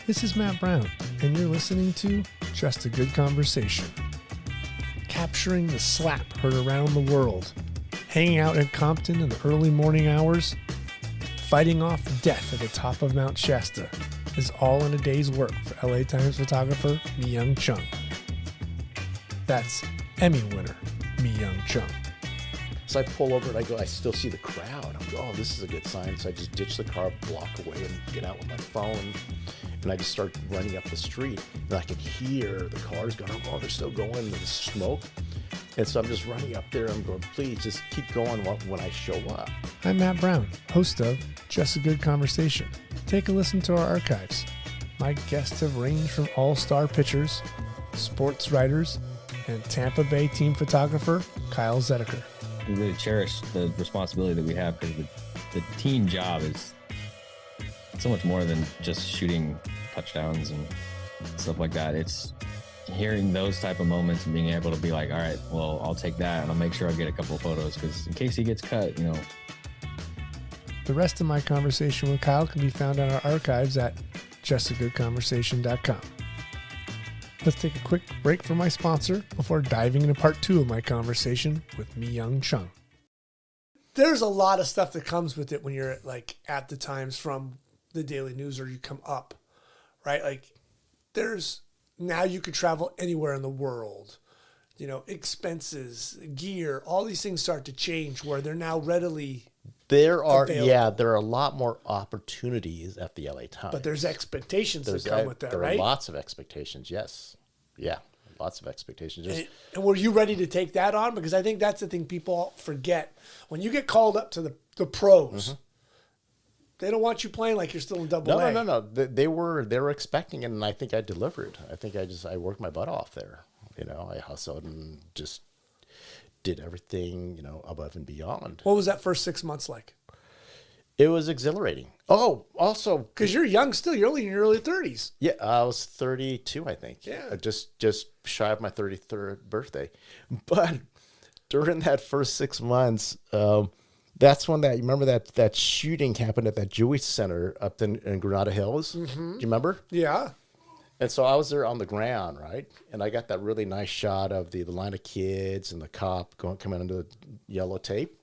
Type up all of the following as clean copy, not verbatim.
This is Matt Brown, and you're listening to Just a Good Conversation. Capturing the slap heard around the world, hanging out in Compton in the early morning hours, fighting off death at the top of Mount Shasta is all in a day's work for LA Times photographer Myung Chun. That's Emmy winner Myung Chun. So I pull over and I go, I still see the crowd. I'm like, oh, this is a good sign. So I just ditch the car, block away, and get out with my phone. And I just start running up the street. And I can hear the cars going, oh, they're still going, and there's smoke. And so I'm just running up there. I'm going, please just keep going when I show up. I'm Matt Brown, host of Just a Good Conversation. Take a listen to our archives. My guests have ranged from all-star pitchers, sports writers, and Tampa Bay team photographer Kyle Zedeker. We really cherish the responsibility that we have because the team job is so much more than just shooting touchdowns and stuff like that. It's hearing those type of moments and being able to be like, all right, well, I'll take that and I'll make sure I get a couple of photos because in case he gets cut, you know. The rest of my conversation with Kyle can be found on our archives at justagoodconversation.com. Let's take a quick break for my sponsor before diving into part 2 of my conversation with Myung Chun. There's a lot of stuff that comes with it when you're at the Times from the Daily News or you come up, right? Like now you could travel anywhere in the world. You know, expenses, gear, all these things start to change where they're now readily available. There are a lot more opportunities at the LA Times. But there's expectations that come with that, right? There are lots of expectations, yes. Yeah, lots of expectations. And were you ready to take that on? Because I think that's the thing people forget. When you get called up to the pros, they don't want you playing like you're still in double A. No. They were expecting it, and I think I delivered. I think I worked my butt off there. You know, I hustled and just did everything, above and beyond. What was that first 6 months like? It was exhilarating. Oh, also... Because you're young still. You're only in your early 30s. Yeah, I was 32, I think. Yeah. Just shy of my 33rd birthday. But during that first 6 months, that's when you remember that shooting happened at that Jewish center up in Granada Hills? Mm-hmm. Do you remember? Yeah. And so I was there on the ground, right? And I got that really nice shot of the line of kids and the cop coming under the yellow tape.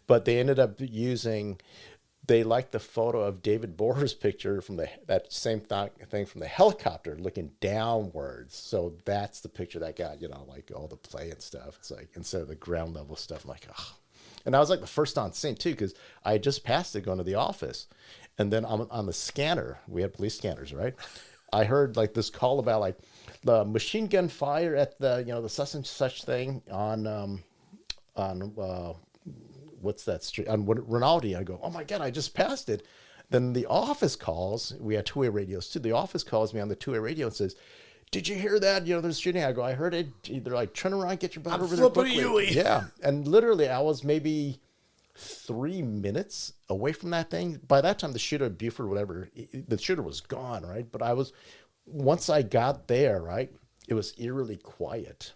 But they ended up they liked the photo of David Boer's picture from that same thing from the helicopter looking downwards. So that's the picture that got, all the play and stuff. It's like, instead of the ground level stuff, I'm like, oh. And I was like the first on scene too, because I had just passed it going to the office. And then on the scanner, we had police scanners, right? I heard this call about the machine gun fire at the such and such thing on what's that street on Rinaldi. I go, oh my God, I just passed it. Then the office calls. We had two-way radios too. The office calls me on the two-way radio and says, "Did you hear that? There's shooting." I go, "I heard it." They're like, "Turn around, get your butt over there quickly." Yeah, and literally, I was maybe 3 minutes away from that thing. By that time, the shooter, Buford, whatever, the shooter was gone, right? But once I got there, right, it was eerily quiet.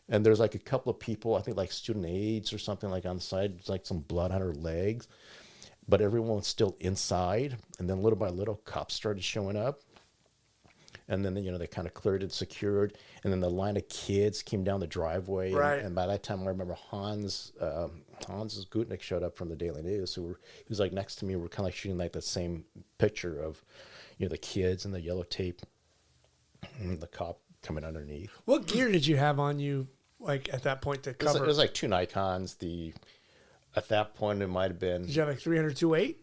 And there's a couple of people, I think student aides or something on the side, some blood on her legs. But everyone was still inside. And then little by little, cops started showing up. And then, they kind of cleared it, secured. And then the line of kids came down the driveway. Right. And by that time, I remember Hans Gutnick showed up from the Daily News. So he was next to me. We're kind of shooting the same picture of, the kids and the yellow tape and the cop coming underneath. What gear did you have on you, at that point to cover? It was two Nikons. At that point, it might have been... Did you have 300-2.8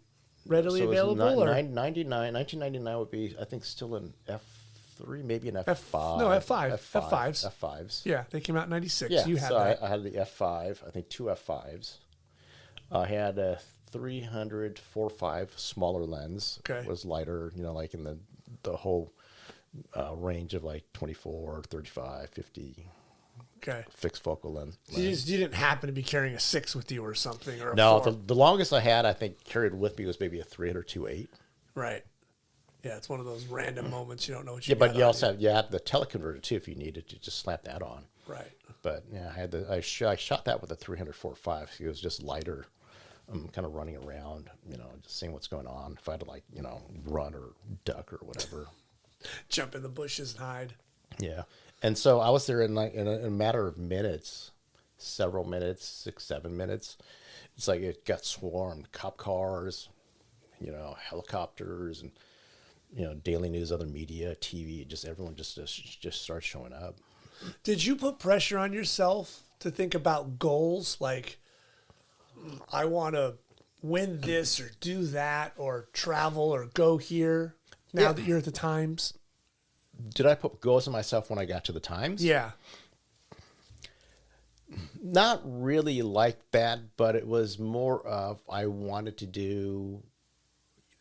readily available? 1999 would be, I think, still an F3, maybe an F5. No, F5. F5s. F5s. Yeah, they came out in 96. Yeah, you had that. I had the F5, I think 2 F5s. I had a 300 4.5 smaller lens. Okay. It was lighter, in the whole range of 24, 35, 50. Okay. Fixed focal lens. You didn't happen to be carrying a 6 with you or something? Or no, 4. the longest I had, I think, carried with me was maybe a 300 2.8. Right. Yeah, it's one of those random moments you don't know what you got. Yeah, but you also you. have the teleconverter too if you needed to just slap that on. Right. But yeah, I shot that with a 300 4.5. It was just lighter. I'm kind of running around, just seeing what's going on. If I had to run or duck or whatever. Jump in the bushes and hide. Yeah. And so I was there in like in a matter of minutes, several minutes, 6, 7 minutes. It's like it got swarmed, cop cars, helicopters, and Daily News, other media, TV, just everyone just starts showing up. Did you put pressure on yourself to think about goals like I want to win this or do that or travel or go here now that you're at the Times? Did I put goals on myself when I got to the Times? Yeah. Not really like that, but it was more of I wanted to do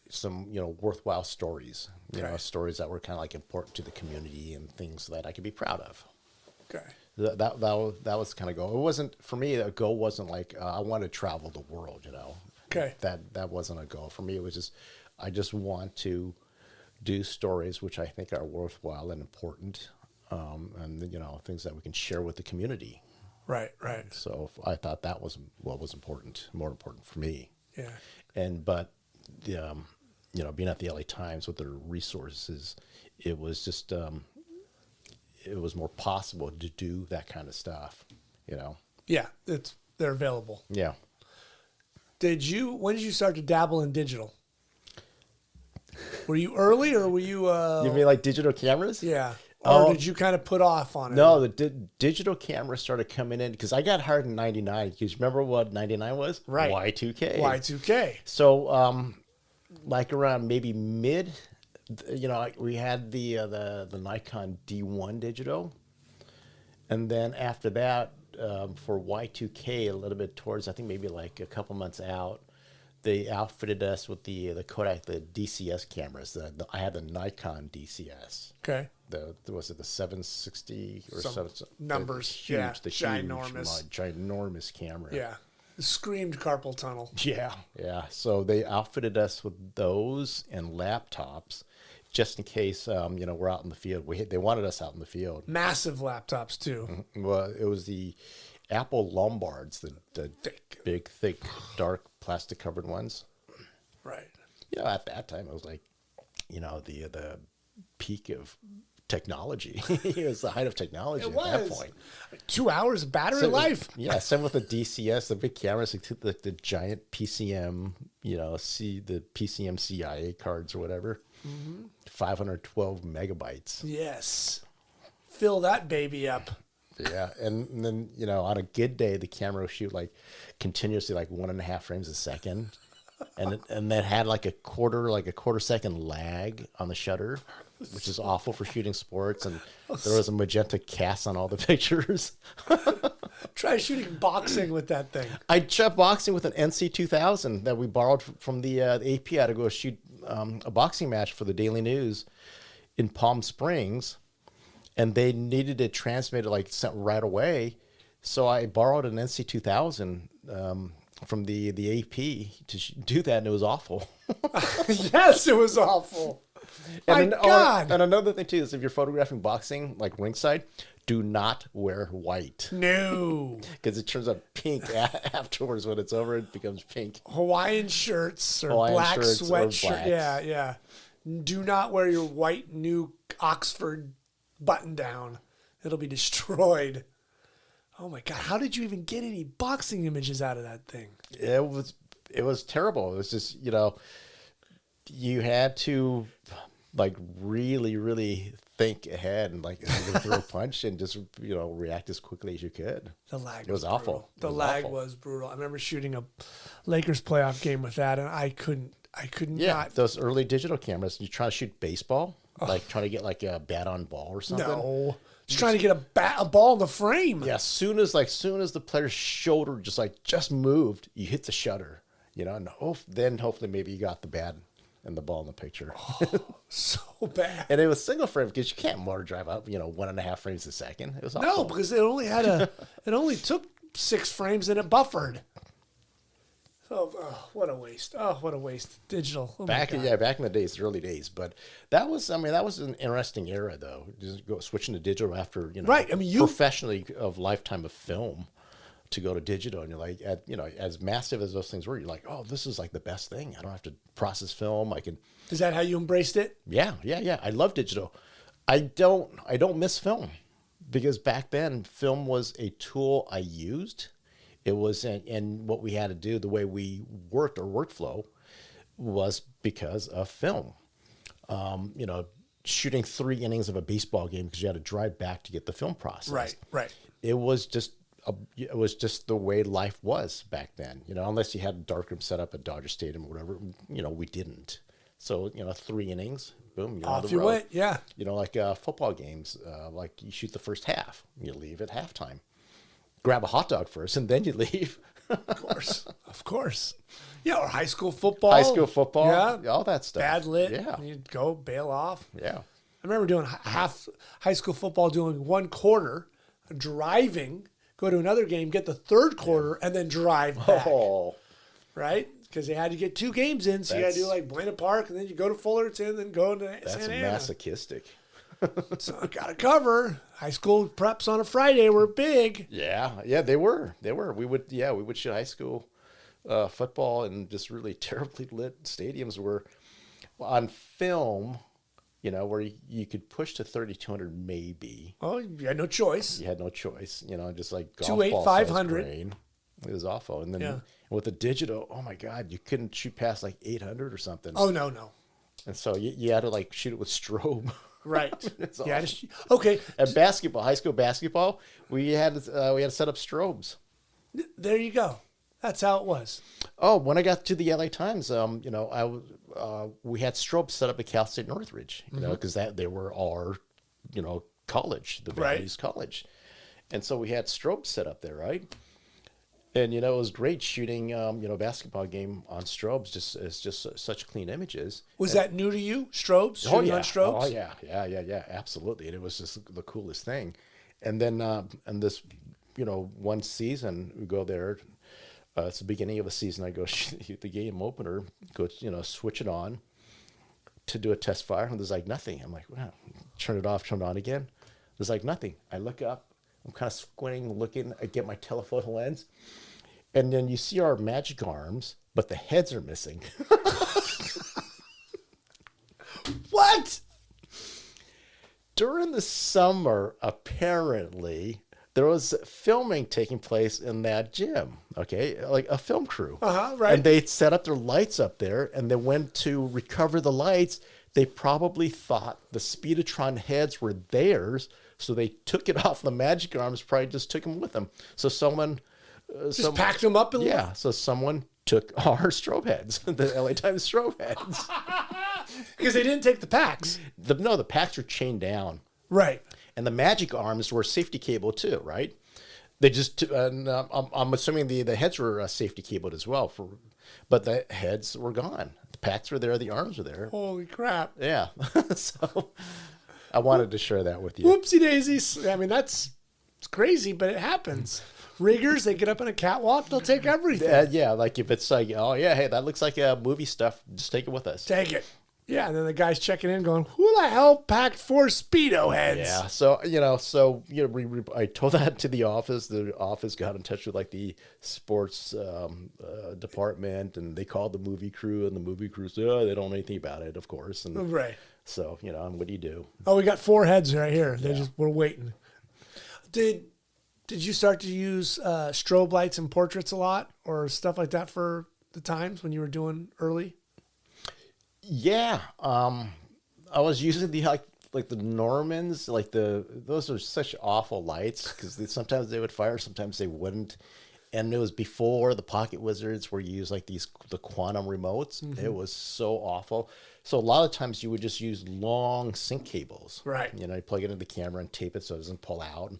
some, worthwhile stories, stories that were kind of like important to the community and things that I could be proud of. Okay. That was kind of goal. It wasn't, for me, a goal wasn't like I want to travel the world, Okay. That wasn't a goal. For me, it was just, I just want to do stories which I think are worthwhile and important, and things that we can share with the community. Right. So I thought that was what was important, more important for me. Yeah. But the being at the LA Times with their resources, it was just it was more possible to do that kind of stuff. Yeah, they're available. Yeah. When did you start to dabble in digital? Were you early or were you You mean like digital cameras? Yeah. Or did you kind of put off on it? No, the digital camera started coming in because I got hired in '99. Because remember what '99 was? Right. Y2K. Y2K. So, like around maybe mid, we had the Nikon D1 digital, and then after that, for Y2K, a little bit towards I think maybe like a couple months out, they outfitted us with the Kodak, the DCS cameras. I had the Nikon DCS. Okay. Was it the 760 or Some 7 numbers? Huge, the ginormous. ginormous camera. Yeah. Screamed carpal tunnel. Yeah. So they outfitted us with those and laptops, just in case we're out in the field. They wanted us out in the field. Massive laptops too. Well, it was the Apple Lombards, the Thick. big, thick, dark, plastic covered ones. Right. At that time, it was like, the peak of technology. It was the height of technology at that point. 2 hours of battery life. Yeah, same with the DCS, the big cameras, like the giant PCM, the PCM CIA cards or whatever. 512 megabytes. Yes. Fill that baby up. Yeah, and then on a good day, the camera would shoot like continuously, like 1.5 frames a second, and that had like a quarter second lag on the shutter, which is awful for shooting sports. And there was a magenta cast on all the pictures. Try shooting boxing with that thing. I tried boxing with an NC2000 that we borrowed from the AP. I had to go shoot a boxing match for the Daily News in Palm Springs. And they needed it transmitted sent right away, so I borrowed an NC2000 from the AP to do that, and it was awful. Yes, it was awful. God! And another thing too is if you're photographing boxing like ringside, do not wear white. No, because it turns out pink afterwards. When it's over, it becomes pink. Hawaiian shirts or black sweatshirt. Yeah. Do not wear your white new Oxford button down. It'll be destroyed. Oh my God. How did you even get any boxing images out of that thing? It was terrible. It was just, you had to really, really think ahead and throw a punch and just, react as quickly as you could. The lag was awful. The lag was brutal. I remember shooting a Lakers playoff game with that, and I couldn't not. Those early digital cameras, you try to shoot baseball, trying to get a bat on ball or something. No, just trying to get a ball in the frame. Yeah, soon as the player's shoulder just moved, you hit the shutter. And then hopefully maybe you got the bat and the ball in the picture. So bad. And it was single frame because you can't motor drive up 1.5 frames a second. It was awful. No, because it only took 6 frames and it buffered. Oh, what a waste! Oh, what a waste! Digital. Oh back in the days, the early days, but that was an interesting era though. Just switching to digital after right. I mean, professionally of lifetime of film, to go to digital, and you're like, as massive as those things were, you're like, oh, this is like the best thing. I don't have to process film. I can. Is that how you embraced it? Yeah. I love digital. I don't miss film, because back then film was a tool I used. It was, and what we had to do, the way we worked, our workflow, was because of film. Shooting 3 innings of a baseball game because you had to drive back to get the film processed. Right. It was just the way life was back then. Unless you had a darkroom set up at Dodger Stadium or whatever, we didn't. So 3 innings, boom, you're on the Off you road. went. Yeah. Like football games, like you shoot the first half, you leave at halftime. Grab a hot dog first, and then you leave. Of course. Yeah, or high school football. Yeah, all that stuff. Bad lit. Yeah. You'd go bail off. Yeah. I remember doing half high school football, doing 1 quarter, driving, go to another game, get the 3rd quarter, and then drive back. Oh. Right? Because they had to get 2 games in, so you had to do like Buena Park, and then you go to Fullerton, then go to Santa Ana. That's masochistic. So I got to cover. High school preps on a Friday were big. Yeah, they were. We would shoot high school football in just really terribly lit stadiums where on film, where you could push to 3,200 maybe. Oh, you had no choice. You had no choice, just like golf 2.8, ball 500. size grain. It was awful. And then with the digital, oh my God, you couldn't shoot past like 800 or something. Oh, no. And so you had to like shoot it with strobe. Right. Yeah. Okay. And basketball, high school basketball, we had to set up strobes. There you go. That's how it was. Oh, when I got to the LA Times, we had strobes set up at Cal State Northridge, because they were our, college, the Valley's college, and so we had strobes set up there, right? And it was great shooting, basketball game on strobes. It's just such clean images. Was that new to you? Strobes? Shooting on strobes? Oh yeah, absolutely. And it was just the coolest thing. And then, and this, one season we go there. It's the beginning of the season. I go shoot the game opener, go, switch it on to do a test fire, and there's like nothing. I'm like, wow. Turn it off, turn it on again. There's like nothing. I look up. I'm kind of squinting, looking. I get my telephoto lens, and then you see our magic arms, but the heads are missing. What? During the summer, apparently, there was filming taking place in that gym, okay? Like a film crew. Right. And they set up their lights up there, and they went to recover the lights. They probably thought the Speedotron heads were theirs, so they took it off the magic arms, probably just took them with them. So someone... just packed them up? So someone took our strobe heads, the LA Times strobe heads. Because they didn't take the packs. The packs are chained down. Right. And the magic arms were safety cable too, right? They just, I'm assuming the heads were safety cabled as well, but the heads were gone. The packs were there, the arms were there. Holy crap. Yeah. So I wanted to share that with you. Whoopsie daisies. I mean, it's crazy, but it happens. Riggers, they get up on a catwalk, they'll take everything. Yeah, like if it's like, oh yeah, hey, that looks like movie stuff, just take it with us. Take it. Yeah, and then the guy's checking in going, who the hell packed 4 Speedo heads? Yeah, so, I told that to the office. The office got in touch with, like, the sports department, and they called the movie crew, and the movie crew said, they don't know anything about it, of course. And right. So, and what do you do? Oh, we got 4 heads right here. We're waiting. Did you start to use strobe lights and portraits a lot or stuff like that for the times when you were doing early? Yeah, I was using the like the Normans, those are such awful lights because sometimes they would fire, sometimes they wouldn't, and it was before the Pocket Wizards where you use like the quantum remotes. Mm-hmm. It was so awful. So a lot of times you would just use long sync cables, right? You plug it into the camera and tape it so it doesn't pull out,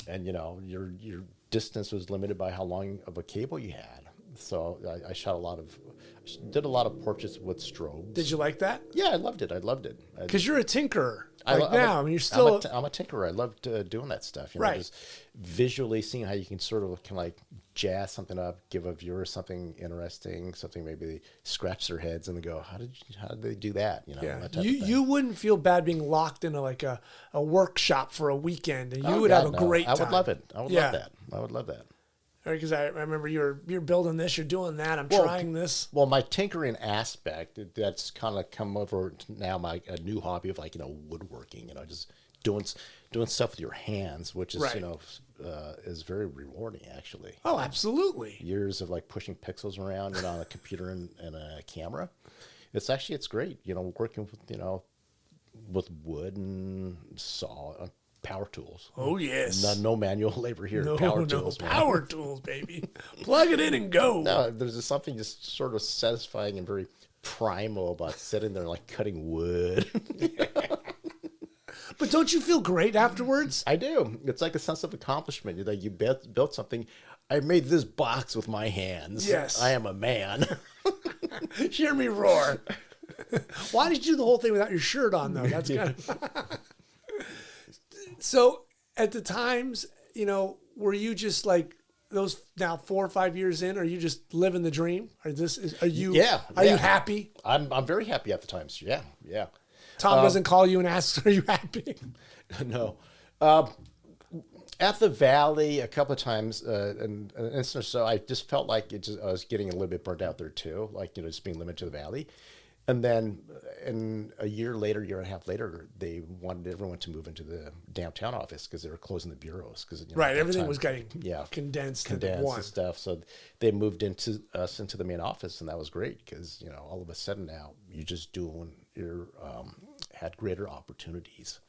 and your distance was limited by how long of a cable you had. So I did a lot of portraits with strobes. Did you like that? Yeah, I loved it. Because you're a tinkerer. I'm a tinkerer. I loved doing that stuff. Right. Just visually seeing how you can sort of jazz something up, give a viewer something interesting, something maybe they scratch their heads and they go, how did they do that? You wouldn't feel bad being locked into like a workshop for a weekend, and you would have a great time. I would love it. I would love that. Because I remember you're building this, you're doing that. I'm trying this. Well, my tinkering aspect, that's kind of come over to now a new hobby of like, woodworking, just doing stuff with your hands, which is, Right. is very rewarding actually. Oh, absolutely. Years of like pushing pixels around, on a computer and a camera. It's great, working with wood and saw, power tools. Oh, yes. No manual labor here. No, Power no, tools. Man. power tools, baby. Plug it in and go. No, there's just something just sort of satisfying and very primal about sitting there like cutting wood. But don't you feel great afterwards? I do. It's like a sense of accomplishment. You're like, you built something. I made this box with my hands. Yes. I am a man. Hear me roar. Why did you do the whole thing without your shirt on, though? That's kind of... So at the times, were you just like those now 4 or 5 years in? Are you just living the dream? Are you happy? I'm very happy at the times. Yeah, yeah. Tom doesn't call you and asks, "Are you happy?" No. At the Valley, a couple of times, an instance or so, I just felt like I was getting a little bit burnt out there too, like just being limited to the Valley. And then, a year and a half later, they wanted everyone to move into the downtown office because they were closing the bureaus. Right, everything was getting condensed and one. stuff. So they moved into the main office, and that was great because all of a sudden now you're just doing had greater opportunities,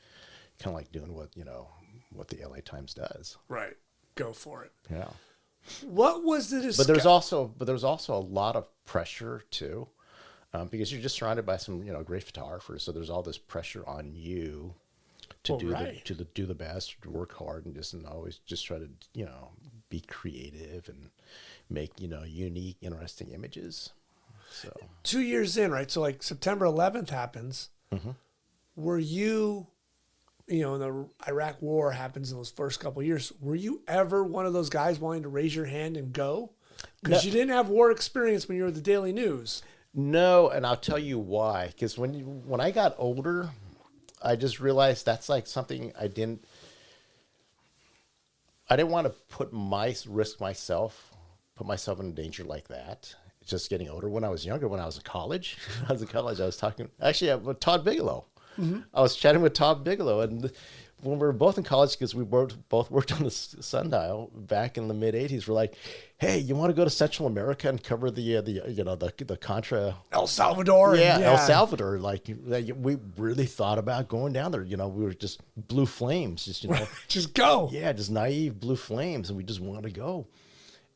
kind of like doing what the LA Times does. Right, go for it. Yeah. What was the But there's also a lot of pressure too. Because you're just surrounded by some, great photographers, so there's all this pressure on you to do the best, to work hard, and always just try to, be creative and make, unique, interesting images. So 2 years in, right? So like September 11th happens. Mm-hmm. Were you, in the Iraq War happens in those first couple of years? Were you ever one of those guys wanting to raise your hand and go? Because you didn't have war experience when you were at the Daily News. No, and I'll tell you why. Because when I got older, I just realized that's like something I didn't want to risk myself, put myself in danger like that. Just getting older. When I was younger, when I was in college, I was talking actually with Todd Bigelow. Mm-hmm. I was chatting with Todd Bigelow, and when we were both in college, because we both worked on the Sundial back in the mid '80s, we're like, "Hey, you want to go to Central America and cover the Contra El Salvador?" El Salvador. Like we really thought about going down there. We were just blue flames, just go. Yeah, just naive blue flames, and we just wanted to go.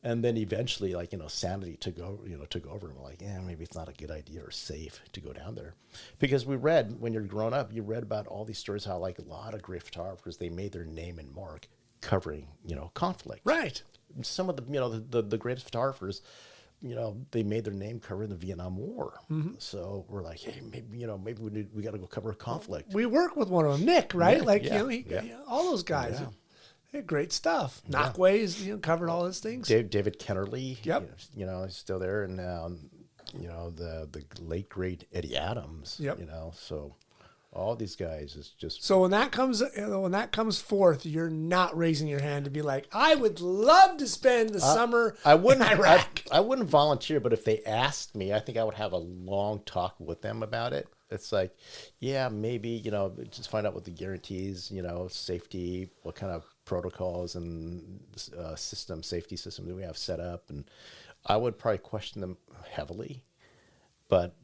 And then eventually, sanity took over, and we're like, yeah, maybe it's not a good idea or safe to go down there. Because we read, when you're grown up, you read about all these stories, how like a lot of great photographers, they made their name and mark covering, conflict. Right. Some of the greatest photographers, they made their name covering the Vietnam War. Mm-hmm. So we're like, hey, maybe we got to go cover a conflict. We work with one of them, Nick, right? Yeah, all those guys. Yeah. Great stuff. Knockways, covered all those things. David Kennerly, yep. He's still there, and the late great Eddie Adams, yep. So all these guys is just. So when that comes forth, you're not raising your hand to be like, I would love to spend the summer in Iraq. I wouldn't volunteer, but if they asked me, I think I would have a long talk with them about it. It's like, yeah, maybe, just find out what the guarantees, safety, what kind of protocols and safety systems that we have set up. And I would probably question them heavily. But,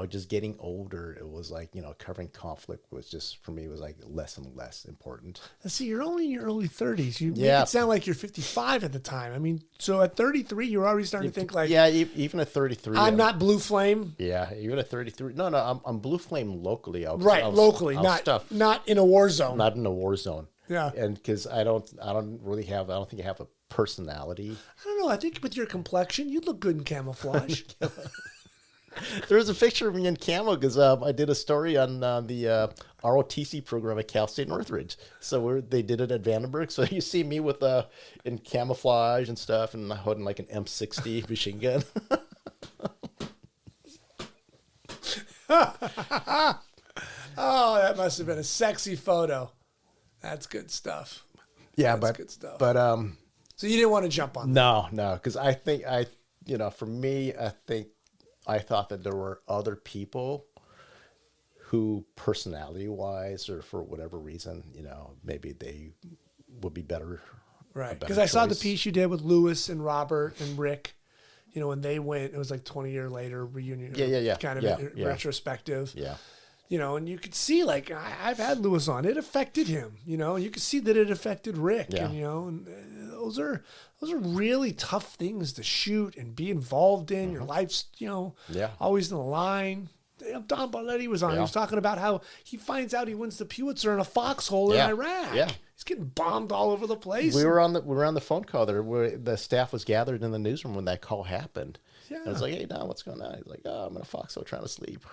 just getting older, it was like, covering conflict was just, for me, was like less and less important. See, you're only in your early 30s. You make it sound like you're 55 at the time. I mean, so at 33, you're already starting to think like... Yeah, even at 33. I'm not Blue Flame. Yeah, even at 33. No, I'm Blue Flame locally. Locally, not in a war zone. Not in a war zone. Yeah. And because I don't think I have a personality. I don't know. I think with your complexion, you look good in camouflage. There's a picture of me in camo because I did a story on the ROTC program at Cal State Northridge. So they did it at Vandenberg. So you see me with in camouflage and stuff, and holding like an M60 machine gun. Oh, that must have been a sexy photo. That's good stuff. Yeah, That's good stuff. But So you didn't want to jump on that. No, because I think for me, I think I thought that there were other people who, personality-wise, or for whatever reason, maybe they would be better. Right. Because I saw the piece you did with Lewis and Robert and Rick. When they went, it was like 20 years later reunion. Yeah. Kind of retrospective. Yeah. And you could see, like, I've had Lewis on. It affected him, and you could see that it affected Rick. Yeah. And those are really tough things to shoot and be involved in. Your life's, always in the line. Don Barletti was on. Yeah. He was talking about how he finds out he wins the Pulitzer in a foxhole in Iraq. Yeah. He's getting bombed all over the place. We were on the phone call there where the staff was gathered in the newsroom when that call happened. Yeah. And I was like, "Hey, Don, what's going on?" He's like, "Oh, I'm in a foxhole trying to sleep."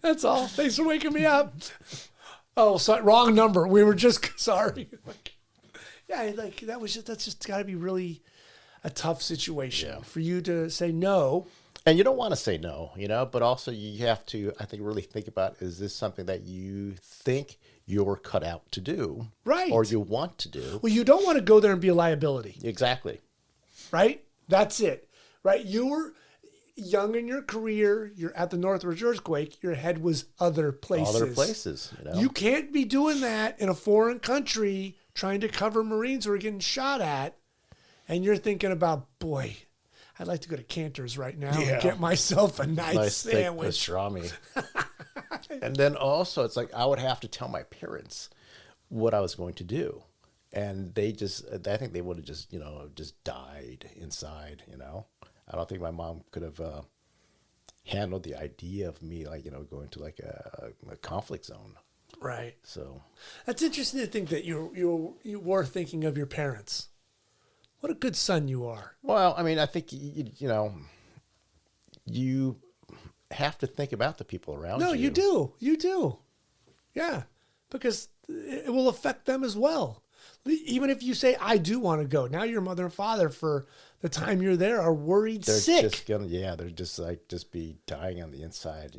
That's all. Thanks for waking me up. Oh, sorry, wrong number. We were just sorry. That's just got to be really a tough situation for you to say no. And you don't want to say no, but also you have to, I think, really think about, is this something that you think you're cut out to do? Right. Or you want to do? Well, you don't want to go there and be a liability. Exactly. Right? That's it. Right? You were young in your career. You're at the Northridge earthquake. Your head was other places. Other places. You can't be doing that in a foreign country trying to cover Marines who are getting shot at. And you're thinking about, boy, I'd like to go to Cantor's right now and get myself a nice sandwich. Pastrami. And then also, it's like I would have to tell my parents what I was going to do. And I think they would have just died inside, I don't think my mom could have handled the idea of me, going to like a conflict zone. Right. So that's interesting to think that you were thinking of your parents. What a good son you are. Well, I mean, I think, you have to think about the people around you. No, you do. You do. Yeah. Because it will affect them as well. Even if you say, I do want to go. Now your mother and father, for the time you're there, are worried sick. They're just be dying on the inside,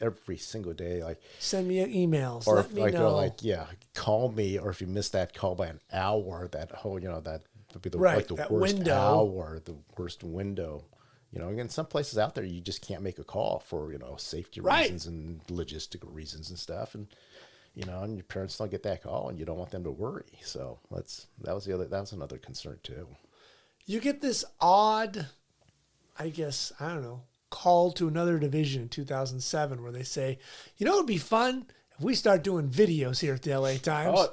every single day. Like, send me emails. Or let me know. Call me. Or if you miss that call by an hour, that whole, that would be the worst window. Hour, the worst window. Again, some places out there, you just can't make a call for, safety reasons and logistical reasons and stuff. And, and your parents don't get that call and you don't want them to worry. So that was another concern too. You get this odd, I guess, I don't know, call to another division in 2007 where they say, it'd be fun if we start doing videos here at the LA Times.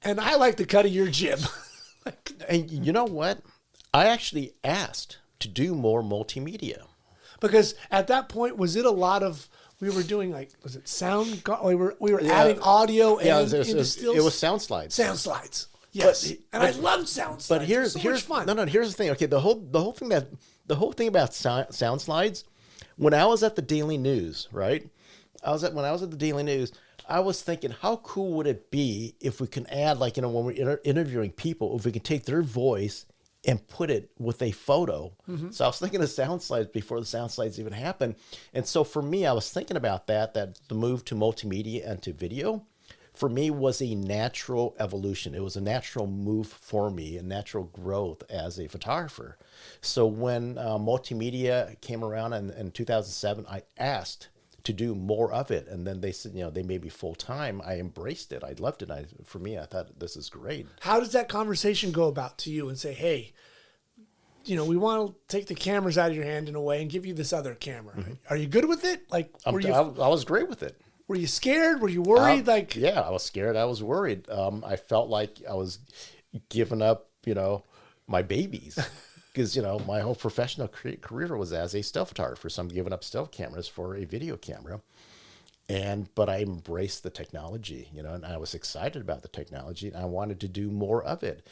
And I like the cut of your jib. And you know what? I actually asked to do more multimedia. Because at that point, was it a lot of, we were doing was it sound? We were adding audio and into stills? It was sound slides. Sound slides. Yes. I loved sound slides. But here's fun. No, here's the thing. Okay, the whole thing about sound slides, when I was at the Daily News, right? When I was at the Daily News, I was thinking, how cool would it be if we can add, when we're interviewing people, if we can take their voice and put it with a photo. Mm-hmm. So I was thinking of sound slides before the sound slides even happened. And so for me, I was thinking about that the move to multimedia and to video, for me, was a natural evolution. It was a natural move for me, a natural growth as a photographer. So when multimedia came around in 2007, I asked to do more of it. And then they said, they made me full time. I embraced it. I loved it. For me, I thought this is great. How does that conversation go about to you and say, hey, we want to take the cameras out of your hand in a way and give you this other camera. Mm-hmm. Are you good with it? I was great with it. Were you scared? Were you worried? Yeah, I was scared. I was worried. I felt like I was giving up, my babies. Because, my whole professional career was as a still photographer. So I'm giving up still cameras for a video camera. But I embraced the technology, and I was excited about the technology. And I wanted to do more of it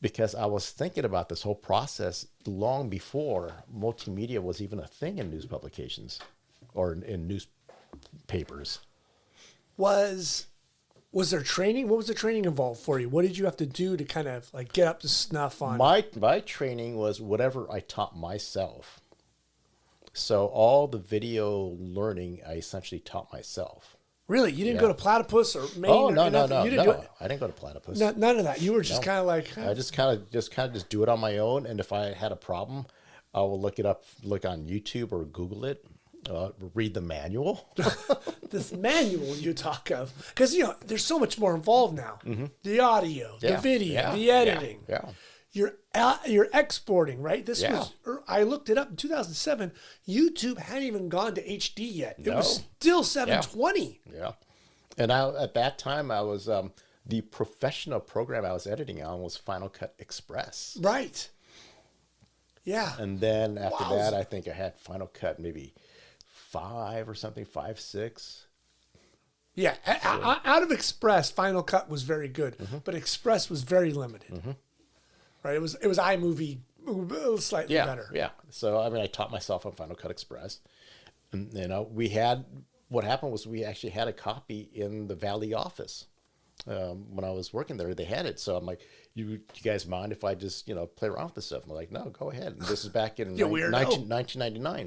because I was thinking about this whole process long before multimedia was even a thing in news publications or in newspapers. Was there training? What was the training involved for you? What did you have to do to kind of get up to snuff on? My training was whatever I taught myself. So all the video learning, I essentially taught myself. Really? You didn't Yeah. go to Platypus or Maine? Oh or no, no, nothing? no, You didn't do no! it? I didn't go to Platypus. None of that. You were just No. kind of like, I just kind of do it on my own, and if I had a problem, I will look it up, look on YouTube or Google it, read the manual. this manual you talk of. Because, there's so much more involved now. The audio, the Yeah, video, yeah, the editing. Yeah. You're exporting, right? This Yeah. was, I looked it up in 2007. YouTube hadn't even gone to HD yet. It No. was still 720. Yeah. And at that time, I was the professional program I was editing on was Final Cut Express. Right. Yeah. And then after Wowza. that, I think I had Final Cut maybe 5 or something, 5, 6. Yeah. Out of Express, Final Cut was very good, but Express was very limited. Right. It was iMovie slightly Yeah, better. yeah. So I mean, I taught myself on Final Cut Express, and what happened was we actually had a copy in the Valley office when I was working there. They had it, so I'm like, you guys mind if I just play around with this stuff? And they're like, no, go ahead. And this is back in You weirdo. 1999.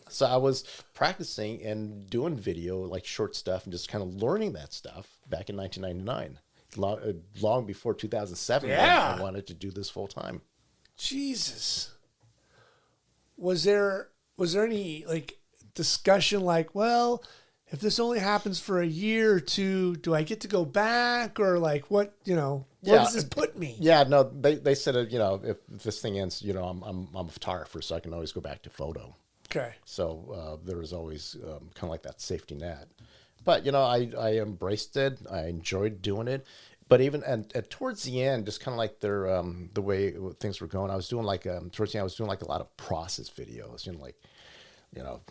So I was practicing and doing video, like short stuff, and just kind of learning that stuff back in 1999. Long before 2007, Yeah. I wanted to do this full time. Jesus. Was there any like discussion like, well, if this only happens for a year or two, do I get to go back, or like what where does this put me? Yeah, no, they said if this thing ends, I'm a photographer, so I can always go back to photo. Okay. So there was always kind of like that safety net. But I embraced it. I enjoyed doing it. But even and towards the end, just kind of like the way things were going, I was doing like towards the end, I was doing like a lot of process videos,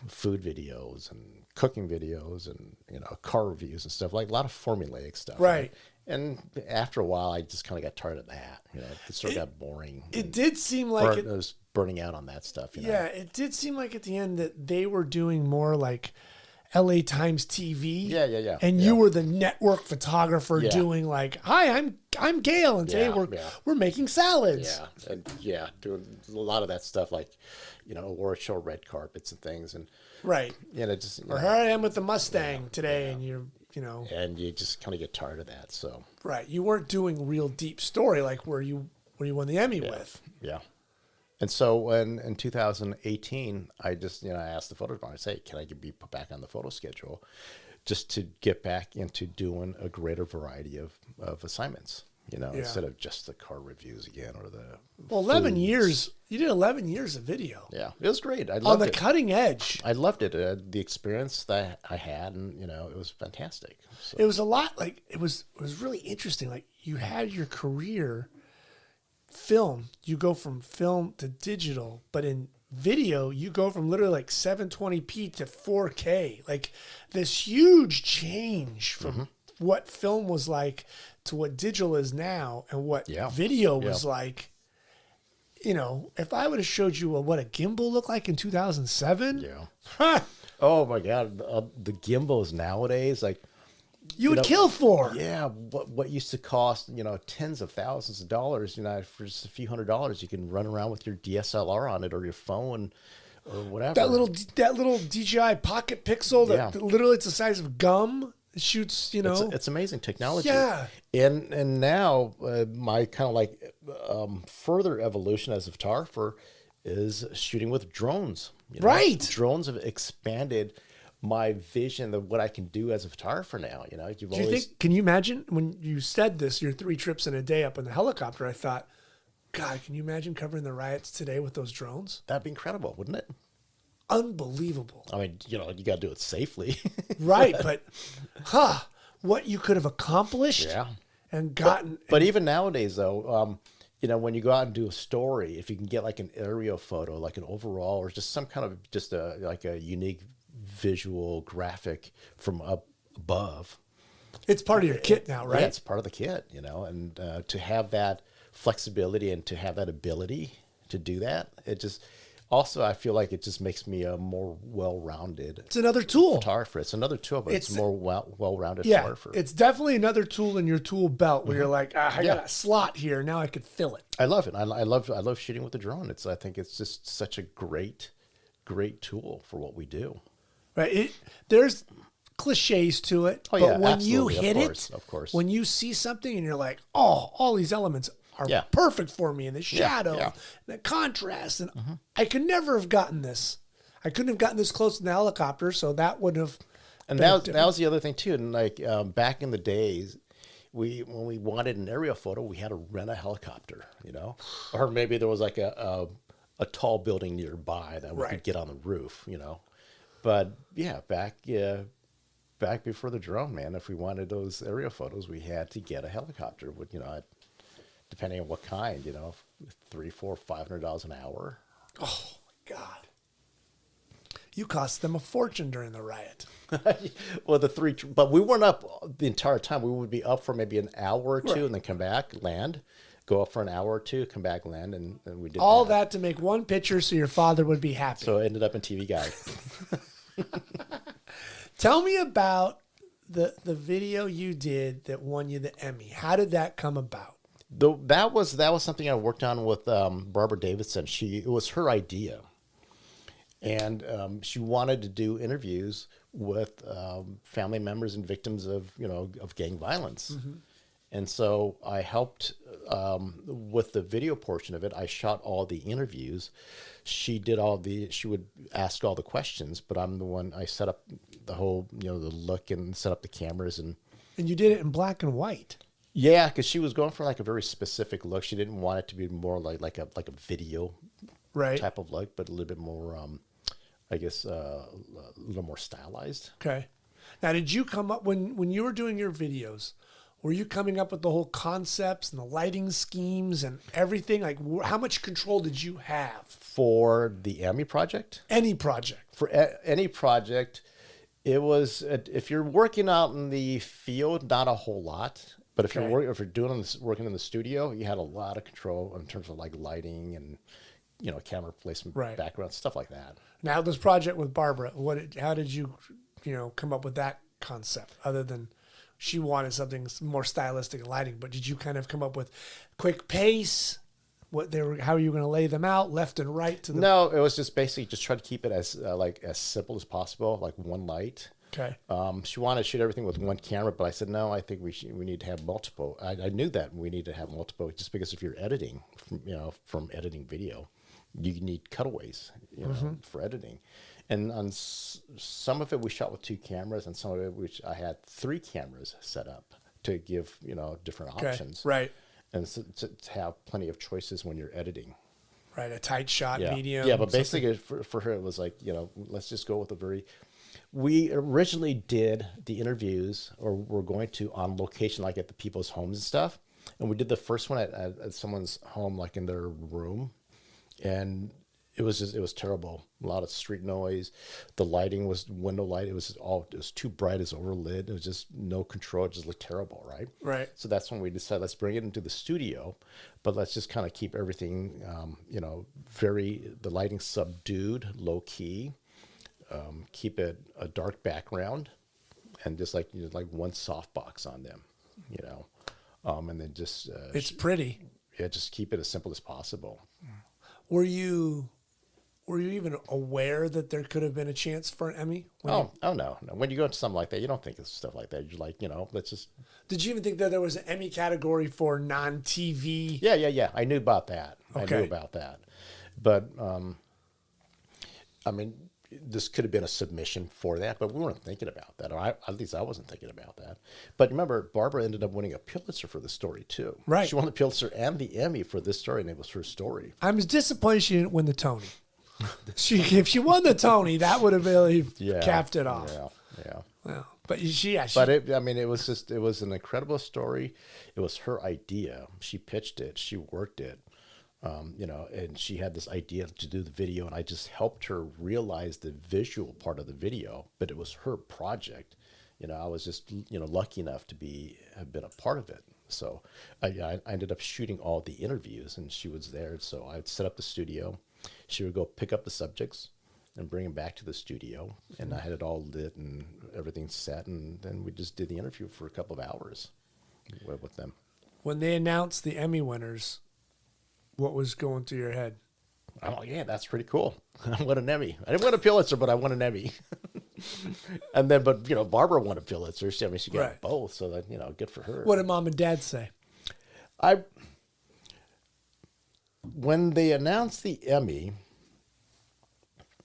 food videos and cooking videos and car reviews and stuff, like a lot of formulaic stuff. Right. And after a while, I just kind of got tired of that. It sort of got boring. It did seem like I was burning out on that stuff. Yeah, it did seem like at the end that they were doing more like LA Times TV. Yeah. And you were the network photographer Yeah. doing like, hi, I'm Gail, and today we're making salads. Doing a lot of that stuff, like award show red carpets and things, and Right. just Or here I am with the Mustang today, and you're and you just kind of get tired of that. So right. You weren't doing real deep story like where you won the Emmy with. yeah. And so in 2018, I just, I asked the photo department, I say, can I be put back on the photo schedule just to get back into doing a greater variety of assignments, instead of just the car reviews again or the 11 foods. years. You did 11 years of video. Yeah, it was great. I On loved the it. cutting edge. I loved it. The experience that I had, and, it was fantastic. So, It was a lot like, it was really interesting. Like you had your career film, you go from film to digital, but in video, you go from literally like 720p to 4K. Like this huge change from what film was like to what digital is now and what video was like. If I would have showed you what a gimbal looked like in 2007, oh my God, the gimbals nowadays, like, you would kill for. yeah, what used to cost, tens of thousands of dollars, for just a few $100s, you can run around with your DSLR on it or your phone or whatever. That little DJI Pocket Pixel that literally it's the size of gum. It shoots, It's amazing technology. Yeah. And now my kind of like further evolution as a photographer is shooting with drones. Right. Drones have expanded my vision of what I can do as a photographer now. Can you imagine when you said this, your 3 trips in a day up in the helicopter, I thought, God, can you imagine covering the riots today with those drones? That'd be incredible, wouldn't it? Unbelievable. I mean, you got to do it safely. Right. But, what you could have accomplished and gotten. But even nowadays, though, when you go out and do a story, if you can get like an aerial photo, like an overall, or just some kind of like a unique visual graphic from up above. It's part of your kit now, right? Yeah, it's part of the kit, and to have that flexibility and to have that ability to do that, it just also, I feel like it just makes me a more well-rounded It's another tool. photographer. It's another tool, but it's more well-rounded Yeah, photographer. it's definitely another tool in your tool belt where you're like, I got a slot here. Now I could fill it. I love it. I love shooting with the drone. I think it's just such a great tool for what we do. Right. There's cliches to it. Oh, but yeah, when you absolutely, hit of it, course, of course. when you see something and you're like, oh, all these elements are Yeah. perfect for me, and the Yeah, shadow, yeah. the contrast, and I could never have gotten this. I couldn't have gotten this close to the helicopter, so that would have. And been a that was the other thing too. And like back in the days, when we wanted an aerial photo, we had to rent a helicopter, you know, or maybe there was like a tall building nearby that we Right. could get on the roof, you know. But yeah, back before the drone, man, if we wanted those aerial photos, we had to get a helicopter. With depending on what kind, you know, $300, $400, $500 an hour. Oh my God! You cost them a fortune during the riot. Well, but we weren't up the entire time. We would be up for maybe an hour or two, Right. and then come back, land, go up for an hour or two, come back, land, and we did All that to make one picture so your father would be happy. So it ended up in TV Guide. Tell me about the video you did that won you the Emmy. How did that come about? That was something I worked on with Barbara Davidson. It was her idea, and she wanted to do interviews with family members and victims of gang violence. Mm-hmm. And so I helped with the video portion of it. I shot all the interviews. She would ask all the questions, but I'm the one, I set up the whole, the look and set up the cameras. And you did it in black and white. yeah, because she was going for like a very specific look. She didn't want it to be more like a video Right. type of look, but a little bit more, I guess, a little more stylized. Okay. Now, did you come up when you were doing your videos? Were you coming up with the whole concepts and the lighting schemes and everything? Like, how much control did you have? For the Emmy project? Any project. For any project, it was, if you're working out in the field, not a whole lot. But if Okay. you're working in the studio, you had a lot of control in terms of like lighting and, camera placement, Right. background, stuff like that. Now, this project with Barbara, how did you, come up with that concept other than she wanted something more stylistic and lighting? But did you kind of come up with quick pace? How are you going to lay them out, left and right to the? No, it was just basically just try to keep it as simple as possible, like one light. Okay. She wanted to shoot everything with one camera, but I said no. I think we need to have multiple. I knew that we need to have multiple, just because if you're editing, from editing video, you need cutaways, for editing. And on some of it, we shot with 2 cameras, and some of it, which I had 3 cameras set up to give different Okay. options, Right. and so, to have plenty of choices when you're editing. Right. A tight shot, Yeah, medium. yeah, but something. basically for her, it was like let's just go with we originally did the interviews, or we're going to, on location, like at the people's homes and stuff. And we did the first one at someone's home, like in their room. And it was terrible. A lot of street noise. The lighting was window light. It was too bright. It was overlit. It was just no control. It just looked terrible, right? Right. So that's when we decided, let's bring it into the studio, but let's just kind of keep everything, the lighting subdued, low key. Keep it a dark background, and just like one softbox on them, and then just It's pretty. just keep it as simple as possible. Were you even aware that there could have been a chance for an Emmy? Oh no. When you go into something like that, you don't think of stuff like that. You're like, let's just. Did you even think that there was an Emmy category for non-TV? Yeah. I knew about that. Okay. But I mean, this could have been a submission for that, but we weren't thinking about that. Or at least I wasn't thinking about that. But remember, Barbara ended up winning a Pulitzer for the story too. Right. She won the Pulitzer and the Emmy for this story, and it was her story. I was disappointed she didn't win the Tony. If she won the Tony, that would have really capped it off. Yeah. Well, but she But it was an incredible story. It was her idea. She pitched it. She worked it. And she had this idea to do the video, and I just helped her realize the visual part of the video, but it was her project. I was just, lucky enough to have been a part of it. So I ended up shooting all the interviews, and she was there. So I'd set up the studio. She would go pick up the subjects and bring them back to the studio, and I had it all lit and everything set, and then we just did the interview for a couple of hours with them. When they announced the Emmy winners, what was going through your head? Oh, yeah, that's pretty cool. I won an Emmy. I didn't win a Pulitzer, but I won an Emmy. And then, but Barbara wanted Pulitzer. I mean, she got Right. both, so that good for her. What did mom and dad say? When they announced the Emmy,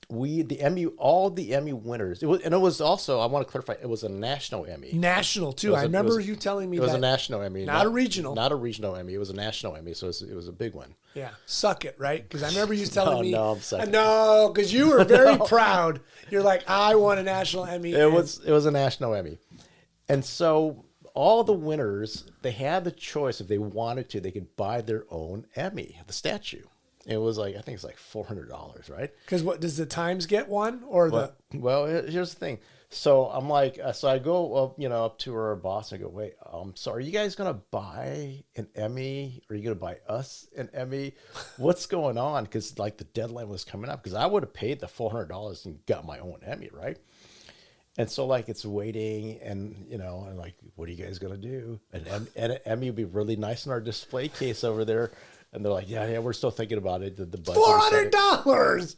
all the Emmy winners. It was also, I want to clarify, it was a national Emmy. National too. I remember you telling me it was that. a national Emmy, not a regional. Not a regional Emmy. It was a national Emmy, so it was a big one. Yeah, suck it, right? Because I remember you telling me. No, I'm sucking. No, because you were very proud. You're like, I won a national Emmy. It was a national Emmy, and so all the winners, they had the choice, if they wanted to, they could buy their own Emmy, the statue. It was like, I think it's like $400, right? Because what does the Times get one or Well, here's the thing. So I'm like, so I go up, up to our boss and I go, wait, so are you guys gonna buy an Emmy? Are you gonna buy us an Emmy? What's going on? Because like the deadline was coming up. Because I would have paid the $400 and got my own Emmy, right? And so like it's waiting, and and like, what are you guys gonna do? An Emmy would be really nice in our display case over there. And they're like, yeah, we're still thinking about it. The budget $400.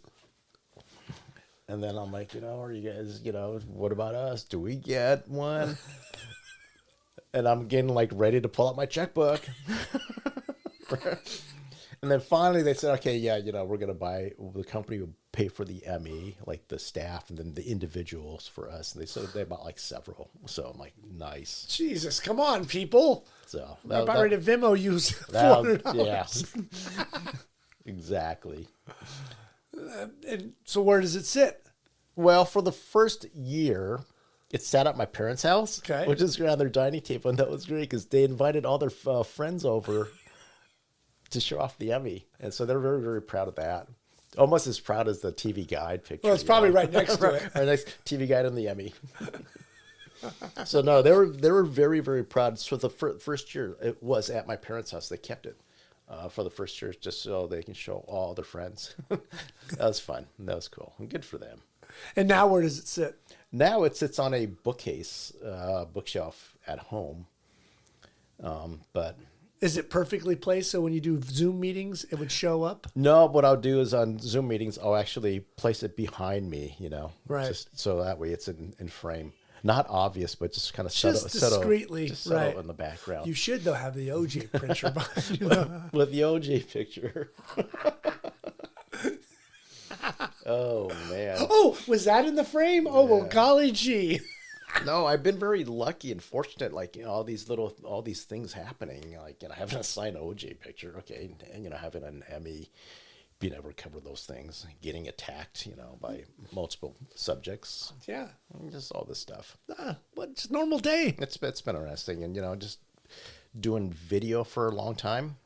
And then I'm like, are you guys, what about us? Do we get one? And I'm getting like ready to pull out my checkbook. And then finally they said, okay, yeah, we're going to buy, the company will pay for the Emmy, like the staff, and then the individuals for us. And they said they bought like several. So I'm like, nice. Jesus, come on, people. So I'm about ready to Venmo use $400. Yeah. Exactly. And so where does it sit? Well, for the first year, it sat at my parents' house, Okay. which is around their dining table, and that was great because they invited all their friends over to show off the Emmy, and so they're very, very proud of that. Almost as proud as the TV Guide picture. Well, it's probably right next to it. Our next TV Guide and the Emmy. So no, they were very, very proud. So the first year, it was at my parents' house. They kept it for the first year just so they can show all their friends. That was fun. That was cool. And good for them. And now where does it sit? Now it sits on a bookshelf at home. But is it perfectly placed so when you do Zoom meetings, it would show up? no, what I'll do is on Zoom meetings, I'll actually place it behind me, Right. just so that way it's in frame. Not obvious, but just kind of discreetly, settle right. in the background. You should, though, have the OJ picture behind you. With the OJ picture. Oh, man. Oh, was that in the frame? Oh, well, golly gee. No, I've been very lucky and fortunate, like, all these things happening, like, having a signed OJ picture, okay, and, having an Emmy, being able to cover those things, getting attacked, by multiple subjects. Yeah. Just all this stuff. But it's a normal day. It's been interesting, and, just doing video for a long time,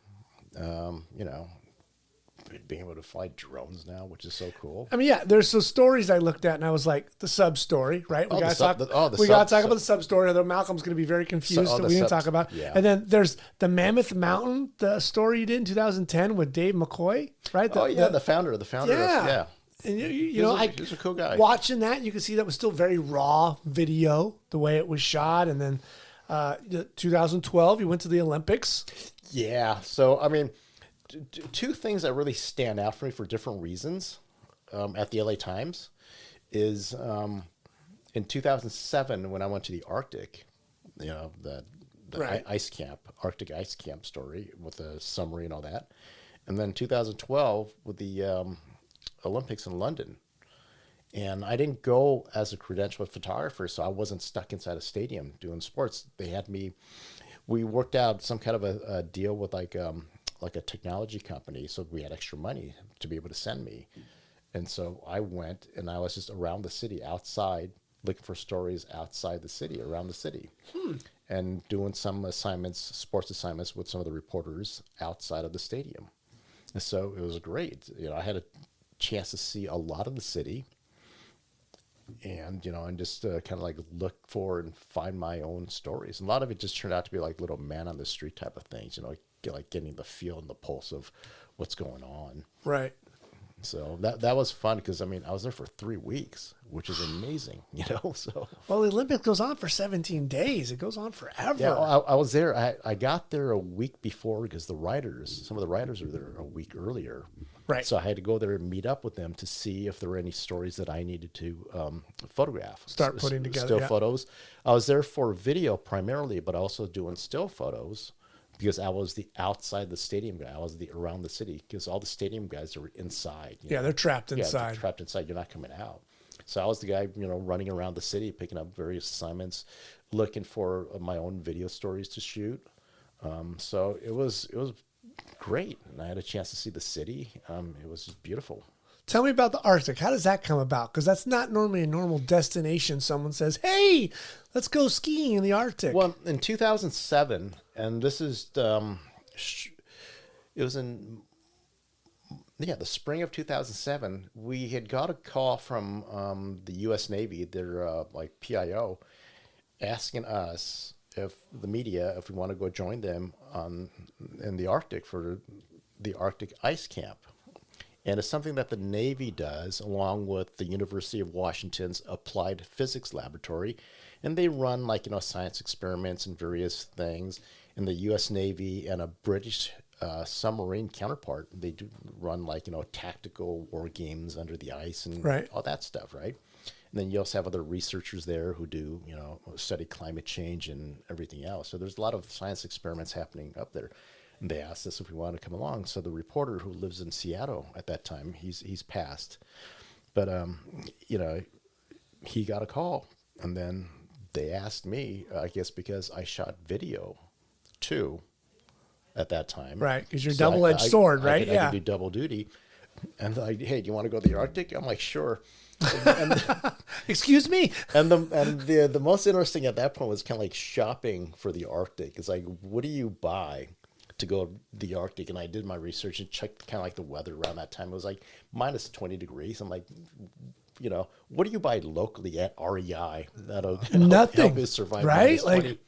being able to fly drones now, which is so cool. I mean, yeah, there's some stories I looked at, and I was like, the sub story, right? We got to talk about the sub story, although Malcolm's going to be very confused that we didn't talk about. Yeah. And then there's the Mammoth Mountain, the story you did in 2010 with Dave McCoy, right? The founder. Yeah. And He's a cool guy. Watching that, you can see that was still very raw video, the way it was shot. And then 2012, you went to the Olympics. Yeah. So, I mean, two things that really stand out for me for different reasons at the LA Times is in 2007 when I went to the Arctic, the Right. ice camp, Arctic ice camp story with the summary and all that. And then 2012 with the Olympics in London. And I didn't go as a credentialed photographer, so I wasn't stuck inside a stadium doing sports. We worked out some kind of a deal with like a technology company, so we had extra money to be able to send me. And so I went, and I was just around the city, outside, looking for stories outside the city, around the city, and doing some sports assignments with some of the reporters outside of the stadium. And so it was great. I had a chance to see a lot of the city, and just kind of like look for and find my own stories. And a lot of it just turned out to be like little man on the street type of things, like getting the feel and the pulse of what's going on. Right. So that was fun because I mean I was there for 3 weeks, which is amazing, you know. So Well, the Olympics goes on for 17 days. It goes on forever. yeah, I was there. I got there a week before because some of the writers were there a week earlier. Right. So I had to go there and meet up with them to see if there were any stories that I needed to photograph. Start putting together, still yeah. photos. I was there for video primarily, but also doing still photos because I was the outside the stadium guy. I was the around the city because all the stadium guys are inside. You Yeah, know? they're trapped Yeah, inside. they're trapped inside. You're not coming out. So I was the guy, you know, running around the city, picking up various assignments, looking for my own video stories to shoot. So it was great, and I had a chance to see the city. It was just beautiful. Tell me about the Arctic. How does that come about? Because that's not normally a normal destination. Someone says, hey, let's go skiing in the Arctic. Well, in 2007, and this is, it was in, the spring of 2007, we had got a call from the U.S. Navy, their like PIO, asking us, if the media, if we want to go join them in the Arctic for the Arctic Ice Camp. And it's something that the Navy does along with the University of Washington's Applied Physics Laboratory. And they run like, you know, science experiments and various things. And the U.S. Navy and a British submarine counterpart, they do run like, you know, tactical war games under the ice and Right. all that stuff, right? And then you also have other researchers there who do, you know, study climate change and everything else. So there's a lot of science experiments happening up there. And they asked us if we wanted to come along. So the reporter who lives in Seattle at that time, he's passed, but you know, he got a call, and then they asked me, I guess because I shot video too at that time, Right, because you're So double-edged sword, right? I Yeah. could do double duty, and they're like, hey, do you want to go to the Arctic? I'm like, sure. Excuse me. And the most interesting at that point was kind of like shopping for the Arctic. It's like, what do you buy to go to the Arctic? And I did my research and checked kind of like the weather around that time. It was like minus 20 degrees. I'm like, you know, what do you buy locally at REI that'll Nothing, help you survive? right? -20? Like-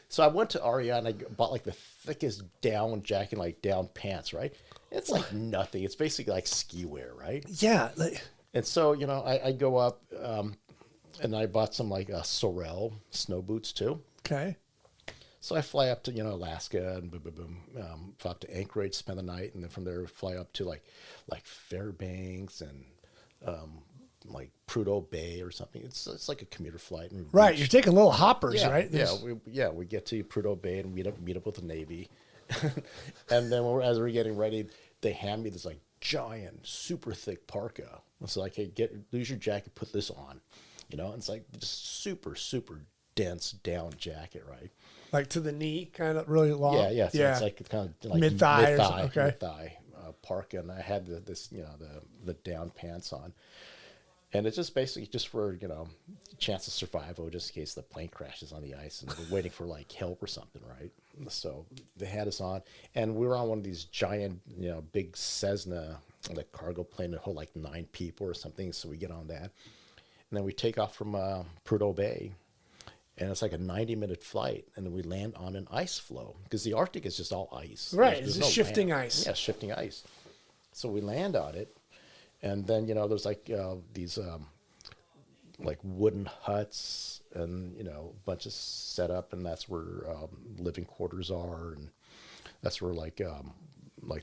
So I went to REI and I bought like the thickest down jacket, like down pants, right? It's like nothing. It's basically like ski wear, right? Yeah. Like, And so, you know, I go up and I bought some like Sorel snow boots too. okay. So I fly up to, you know, Alaska and boom, boom, boom, fly up to Anchorage, spend the night, and then from there fly up to like Fairbanks and like Prudhoe Bay or something. It's like a commuter flight. And Right. reach- You're taking little hoppers, yeah, right? we get to Prudhoe Bay and meet up with the Navy, and then as we're getting ready, they hand me this like giant, super thick parka. It's like, hey, lose your jacket, put this on, you know. And it's like just super, super dense down jacket, right? Like to the knee, kind of really long. Yeah. So it's like kind of like Mid-thigh or something, okay. mid-thigh parka, and I had this, you know, the down pants on. And it's just basically just for, you know, chance of survival, just in case the plane crashes on the ice and we're waiting for like help or something, right? So they had us on, and we were on one of these giant, you know, big Cessna, like cargo plane that hold like 9 people or something. So we get on that, and then we take off from Prudhoe Bay, and it's like a 90-minute flight, and then we land on an ice floe because the Arctic is just all ice. Right, There's it's no just shifting land. ice. Yeah, shifting ice. So we land on it, and then, you know, there's like these like wooden huts and, you know, a bunch of setup, and that's where living quarters are, and that's where like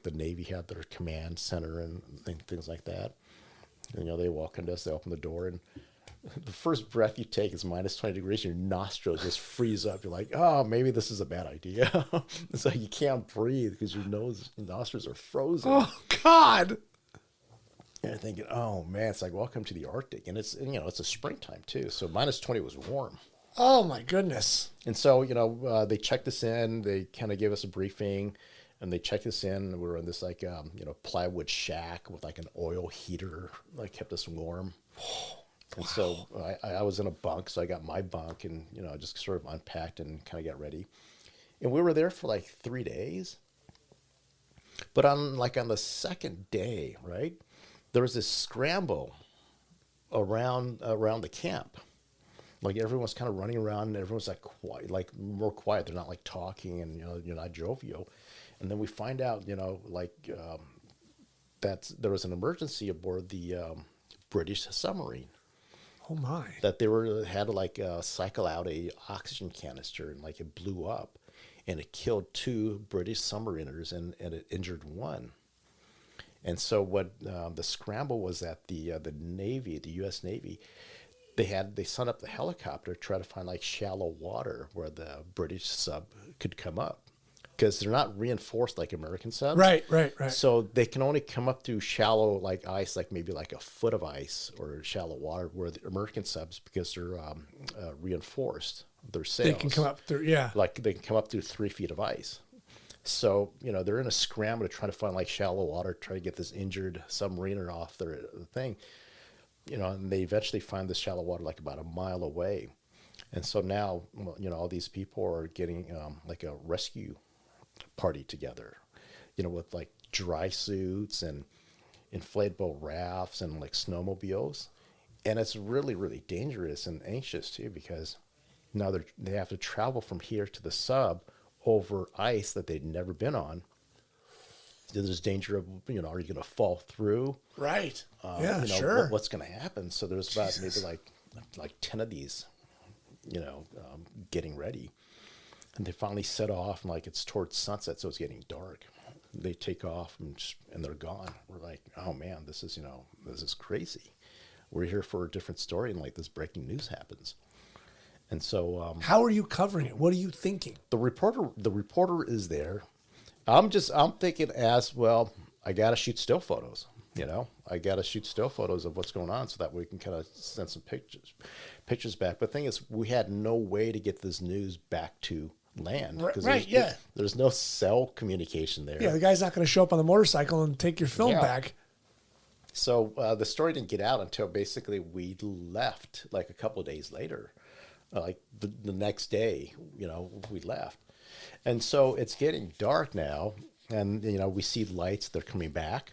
the Navy had their command center and things like that. And, you know, they walk into us, they open the door, and the first breath you take is minus 20 degrees. Your nostrils just freeze up. You're like, oh, maybe this is a bad idea. It's like you can't breathe because your nostrils are frozen. Oh God. And you're thinking, oh man, it's like, welcome to the Arctic. And it's, you know, it's a springtime too. So minus 20 was warm. Oh my goodness. And so, you know, they checked us in, they kind of gave us a briefing, and they checked us in. We were in this like, you know, plywood shack with like an oil heater, like kept us warm. And so I was in a bunk, so I got my bunk and, you know, just sort of unpacked and kind of got ready. And we were there for like 3 days. But on the second day, right, there was this scramble around the camp. Like everyone's kind of running around and everyone's like quiet, like more quiet. They're not like talking and, you know, you're not jovial. And then we find out, you know, like there was an emergency aboard the British submarine. Oh my. That had to like cycle out a oxygen canister, and like it blew up, and it killed 2 British submariners and it injured 1. And so what the scramble was that the Navy, the U.S. Navy, they sent up the helicopter to try to find like shallow water where the British sub could come up, because they're not reinforced like American subs. Right. So they can only come up through shallow like ice, like maybe like a foot of ice or shallow water, where the American subs, because they're reinforced, their sails. They can come up through, yeah. Like they can come up through 3 feet of ice. So, they're in a scramble to try to find like shallow water, try to get this injured submariner off their thing. And they eventually find this shallow water like about a mile away. And so now, all these people are getting like a rescue party together, with like dry suits and inflatable rafts and like snowmobiles. And it's really, really dangerous and anxious too, because now they have to travel from here to the sub over ice that they'd never been on. There's danger of, are you going to fall through? Right. Yeah, sure. What's going to happen? So there's about maybe like 10 of these, getting ready. And they finally set off, and like it's towards sunset, so it's getting dark. They take off and they're gone. We're like, oh man, this is crazy. We're here for a different story, and like this breaking news happens. And so, how are you covering it? What are you thinking? The reporter is there. I'm thinking as well, I got to shoot still photos. I got to shoot still photos of what's going on, so that we can kind of send some pictures back. But the thing is, we had no way to get this news back to land. Right, yeah. There's no cell communication there. Yeah, the guy's not going to show up on the motorcycle and take your film back. So the story didn't get out until basically we left, like a couple of days later. Like the next day, we left. And so it's getting dark now, and, we see lights, they're coming back,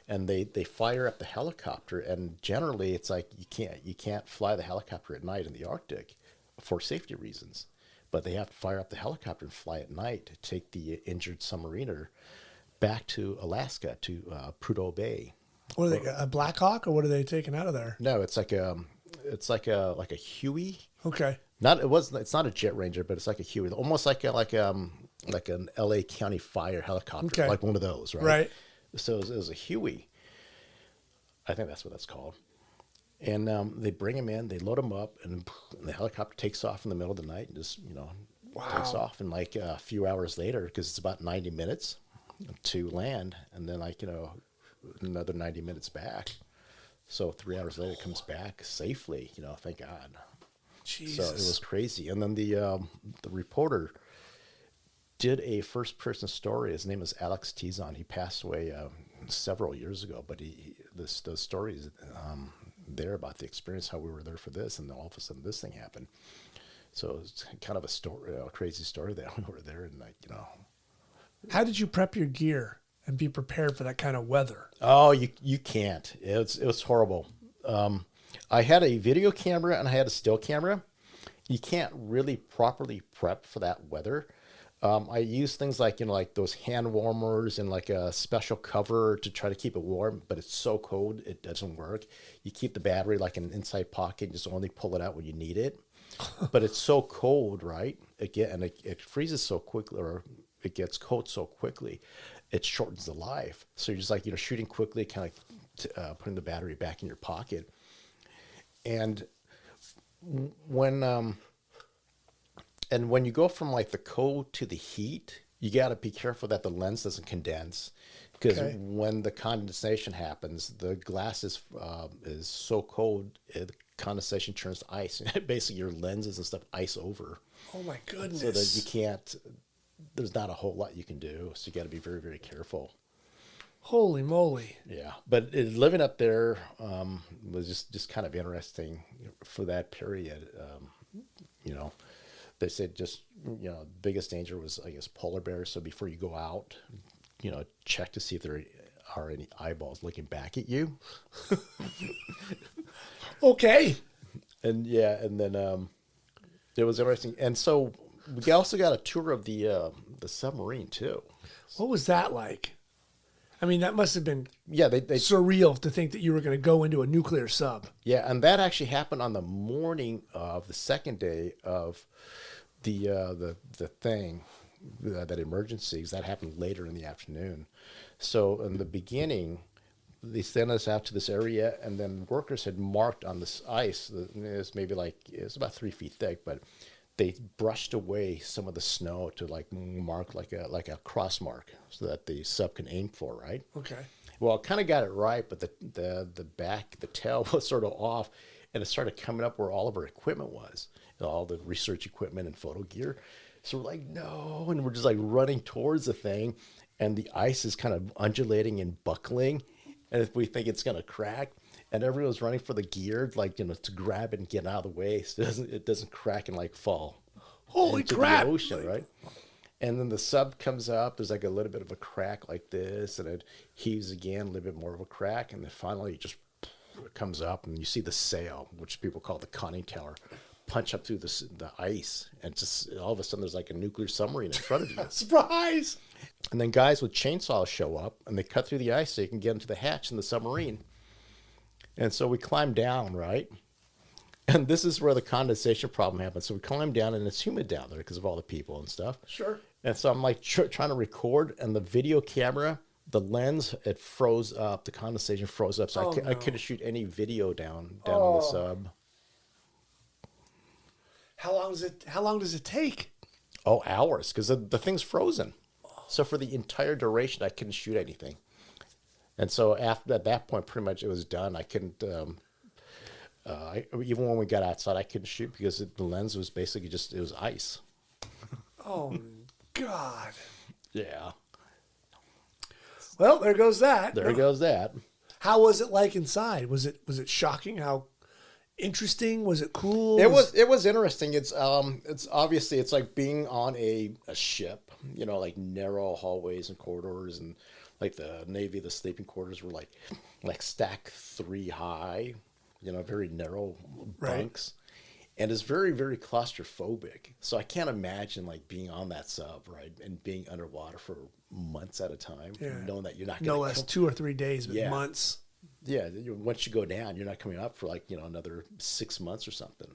and they fire up the helicopter. And generally it's like, you can't fly the helicopter at night in the Arctic for safety reasons, but they have to fire up the helicopter and fly at night to take the injured submariner back to Alaska, to Prudhoe Bay. What are they, a Black Hawk, or what are they taking out of there? No, it's like a Huey. Okay. It's not a Jet Ranger, but it's like a Huey, almost like an LA County Fire helicopter, like one of those, right? Right. So it was a Huey. I think that's what that's called. And they bring him in, they load him up, and the helicopter takes off in the middle of the night and just, takes off. And like a few hours later, because it's about 90 minutes to land, and then like, another 90 minutes back. So 3 hours later, it comes back safely, thank God. Jesus. So it was crazy. And then the reporter did a first-person story. His name is Alex Tizon. He passed away several years ago, but those stories there about the experience, how we were there for this, and then all of a sudden this thing happened. So it's kind of a story, a crazy story that we were there, and like, How did you prep your gear and be prepared for that kind of weather? Oh, you can't. It was horrible. I had a video camera and I had a still camera. You can't really properly prep for that weather. I use things like, like those hand warmers and like a special cover to try to keep it warm, but it's so cold, it doesn't work. You keep the battery like in an inside pocket and just only pull it out when you need it. But it's so cold, right? It freezes so quickly, or it gets cold so quickly, it shortens the life. So you're just like, shooting quickly, kind of putting the battery back in your pocket. And when you go from like the cold to the heat, you got to be careful that the lens doesn't condense, because when the condensation happens, the glass is so cold, the condensation turns to ice. Basically, your lenses and stuff ice over. Oh my goodness! So that you can't. There's not a whole lot you can do, so you got to be very, very careful. Holy moly! Yeah, but living up there was just kind of interesting for that period. They said just the biggest danger was, I guess, polar bears. So before you go out, check to see if there are any eyeballs looking back at you. Okay. And then it was interesting, and so we also got a tour of the submarine too. What was that like? I mean, that must have been they surreal to think that you were going to go into a nuclear sub. yeah, and that actually happened on the morning of the second day of the thing, that emergency. 'Cause that happened later in the afternoon. So in the beginning, they sent us out to this area, and then workers had marked on this ice. It was maybe it was about 3 feet thick, but they brushed away some of the snow to like mark like a cross mark so that the sub can aim for, right? Okay. Well, it kind of got it right, but the tail was sort of off, and it started coming up where all of our equipment was, all the research equipment and photo gear. So we're like, no, and we're just like running towards the thing, and the ice is kind of undulating and buckling, and if we think it's gonna crack. And everyone's running for the gear, to grab it and get out of the way, so it doesn't crack and fall. Holy into crap! The ocean, right? And then the sub comes up. There's like a little bit of a crack like this, and it heaves again, a little bit more of a crack, and then finally it just comes up, and you see the sail, which people call the conning tower, punch up through the ice, and just all of a sudden there's like a nuclear submarine in front of you. Surprise! And then guys with chainsaws show up, and they cut through the ice so you can get into the hatch in the submarine. And so we climb down, right? And this is where the condensation problem happens. So we climb down, and it's humid down there because of all the people and stuff. Sure. And so I'm like trying to record, and the video camera, the lens, it froze up. The condensation froze up, so I couldn't shoot any video down on the sub. How long does it take? Oh, hours, because the thing's frozen. So for the entire duration, I couldn't shoot anything. And so at that point, pretty much it was done. I couldn't, even when we got outside, I couldn't shoot because the lens was basically it was ice. Oh, God. Yeah. Well, there goes that. There goes that. How was it like inside? Was it shocking? How interesting? Was it cool? It was interesting. It's obviously it's like being on a ship, like narrow hallways and corridors, and like the Navy, the sleeping quarters were like stacked 3 high, very narrow bunks. Right. And it's very, very claustrophobic. So I can't imagine like being on that sub, right, and being underwater for months at a time, knowing that you're not going to... No less 2 or 3 days, but months. Yeah, once you go down, you're not coming up for another 6 months or something.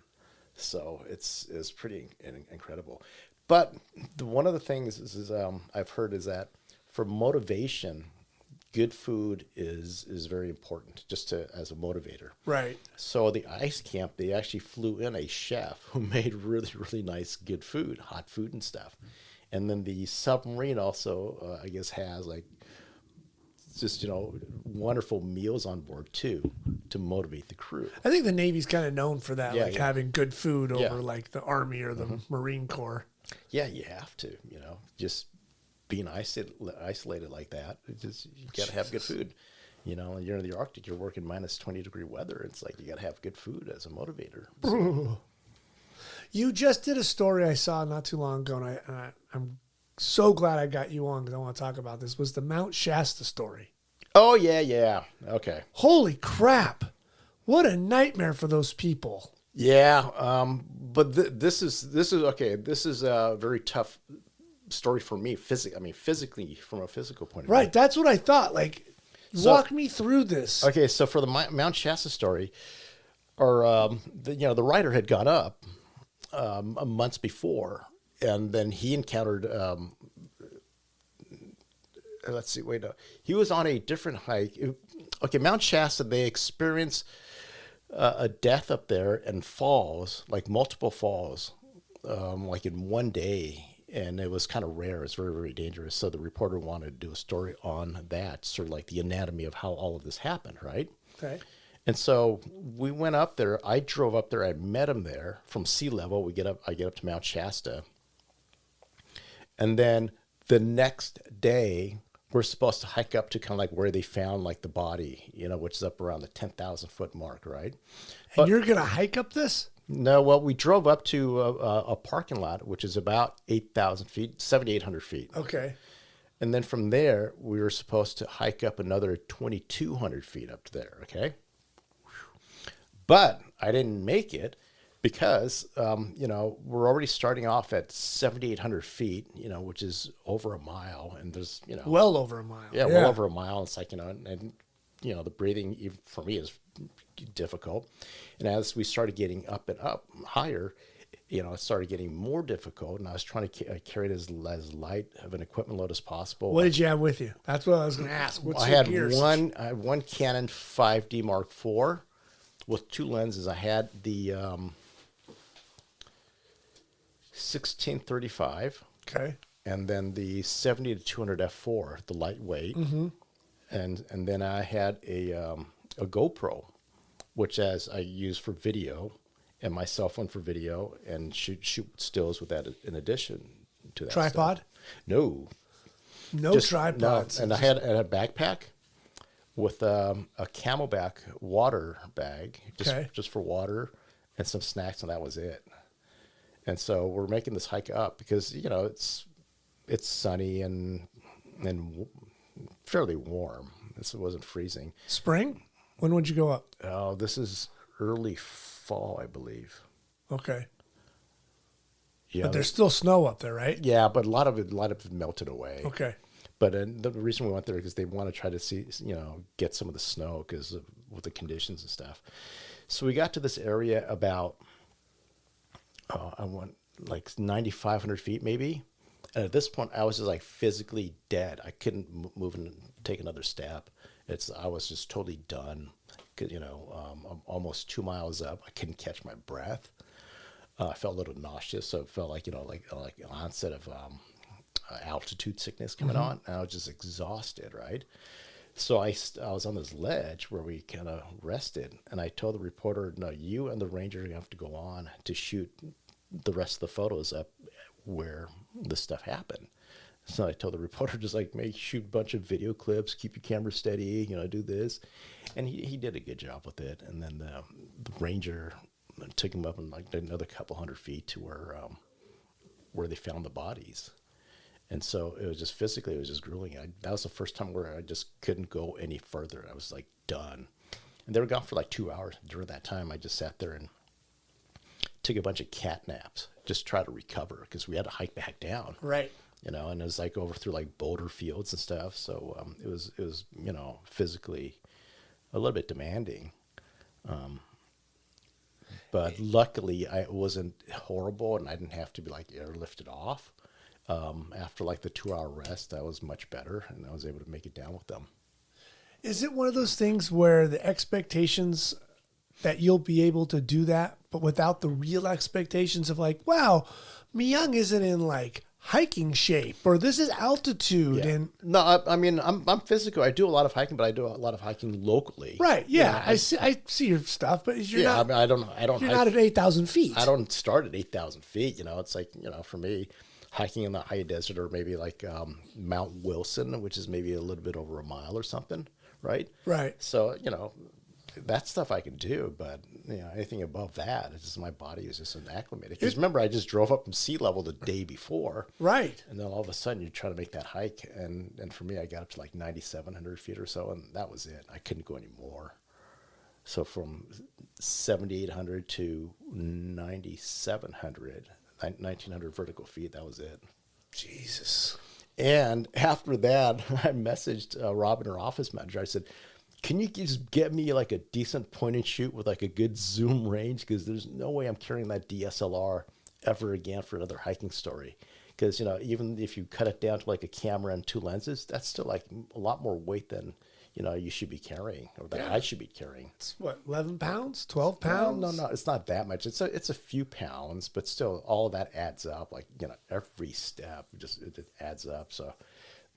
So it's pretty incredible. But one of the things is I've heard is that for motivation, good food is very important as a motivator. Right. So the ice camp, they actually flew in a chef who made really, really nice, good food, hot food and stuff. And then the submarine also, I guess, has just wonderful meals on board too to motivate the crew. I think the Navy's kind of known for that, having good food over like the Army or the Marine Corps. Yeah, you have to, just being isolated like that. You got to have good food. And you're in the Arctic, you're working minus 20-degree weather. It's like you got to have good food as a motivator. So. You just did a story I saw not too long ago, and I'm so glad I got you on because I want to talk about this. Was the Mount Shasta story? Oh yeah. Okay. Holy crap! What a nightmare for those people. Yeah. But this is okay. This is a very tough story for me. Physically, from a physical point of view. Right. That's what I thought. Walk me through this. Okay. So for the Mount Shasta story, or the writer had gone up months before, and then he encountered. Let's see. Wait. No. He was on a different hike. Okay, Mount Shasta. They experienced a death up there and falls, like multiple falls, like in one day. And it was kind of rare. It's very, very dangerous. So the reporter wanted to do a story on that, sort of like the anatomy of how all of this happened, right? Okay. And so we went up there. I drove up there. I met him there from sea level. I get up to Mount Shasta. And then the next day, we're supposed to hike up to kind of like where they found like the body, which is up around the 10,000 foot mark, right? And you're going to hike up this? No, well, we drove up to a parking lot, which is about 8,000 feet, 7,800 feet. Okay. And then from there, we were supposed to hike up another 2,200 feet up to there, okay? But I didn't make it because we're already starting off at 7,800 feet, which is over a mile, and there's Well over a mile. yeah, well over a mile. It's like and the breathing even for me is difficult, and as we started getting up and up higher, it started getting more difficult, and I was trying to carry it as light of an equipment load as possible. What did you have with you? That's what I was going to ask. What's I your had gears? I had one Canon 5D Mark IV with two lenses. I had the 1635, Okay. and then the 70 to 200 f4, the lightweight, and then I had a GoPro, which as I use for video, and my cell phone for video, and shoot stills with that in addition to that. Tripod? Stuff. No. No tripods. No. And I had a backpack with a Camelback water bag, just for water and some snacks, and that was it. And so we're making this hike up because it's sunny and fairly warm. It wasn't freezing. Spring? When would you go up? Oh, this is early fall, I believe. Okay. Yeah, But there's still snow up there, right? yeah, but a lot of it melted away. Okay. But the reason we went there is they want to try to see, get some of the snow because with the conditions and stuff. So we got to this area about, I went like 9,500 feet maybe. And at this point, I was just like physically dead. I couldn't move and take another step. I was just totally done. I'm almost 2 miles up. I couldn't catch my breath. I felt a little nauseous, so it felt like like an onset of altitude sickness coming on. And I was just exhausted, right? So I was on this ledge where we kind of rested, and I told the reporter, "No, you and the ranger have to go on to shoot the rest of the photos up where this stuff happened." So I told the reporter, just like, make shoot a bunch of video clips, keep your camera steady, do this. And he did a good job with it. And then the ranger took him up and like another couple hundred feet to where they found the bodies. And so it was just physically, it was just grueling. That was the first time where I just couldn't go any further. I was like done. And they were gone for like 2 hours. During that time, I just sat there and took a bunch of cat naps, just try to recover because we had to hike back down. Right. And it was like over through like boulder fields and stuff. So it was physically a little bit demanding. But luckily it wasn't horrible and I didn't have to be like airlifted off. After like the 2 hour rest, I was much better and I was able to make it down with them. Is it one of those things where the expectations that you'll be able to do that, but without the real expectations of like, wow, Myung isn't in like hiking shape, or this is altitude? Yeah. And no, I mean, I'm physical. I do a lot of hiking, but I do a lot of hiking locally. right. Yeah. I see your stuff, but you're not, I mean, I don't you're hike, not at 8,000 feet. I don't start at 8,000 feet. It's like, for me, hiking in the high desert or maybe like Mount Wilson, which is maybe a little bit over a mile or something. Right. Right. So, that stuff I can do, but anything above that, it's just my body is just acclimated. Because remember, I just drove up from sea level the day before. Right. And then all of a sudden, you're trying to make that hike. And for me, I got up to like 9,700 feet or so, and that was it. I couldn't go any more. So from 7,800 to 9,700, 1,900 vertical feet, that was it. Jesus. And after that, I messaged Robin, her office manager. I said, can you just get me like a decent point and shoot with like a good zoom range? Because there's no way I'm carrying that DSLR ever again for another hiking story. Because, even if you cut it down to like a camera and 2 lenses, that's still like a lot more weight than, you should be carrying or that I should be carrying. It's what, 11 pounds, 12 pounds? No, it's not that much. It's a few pounds, but still all of that adds up. Like, every step it adds up. So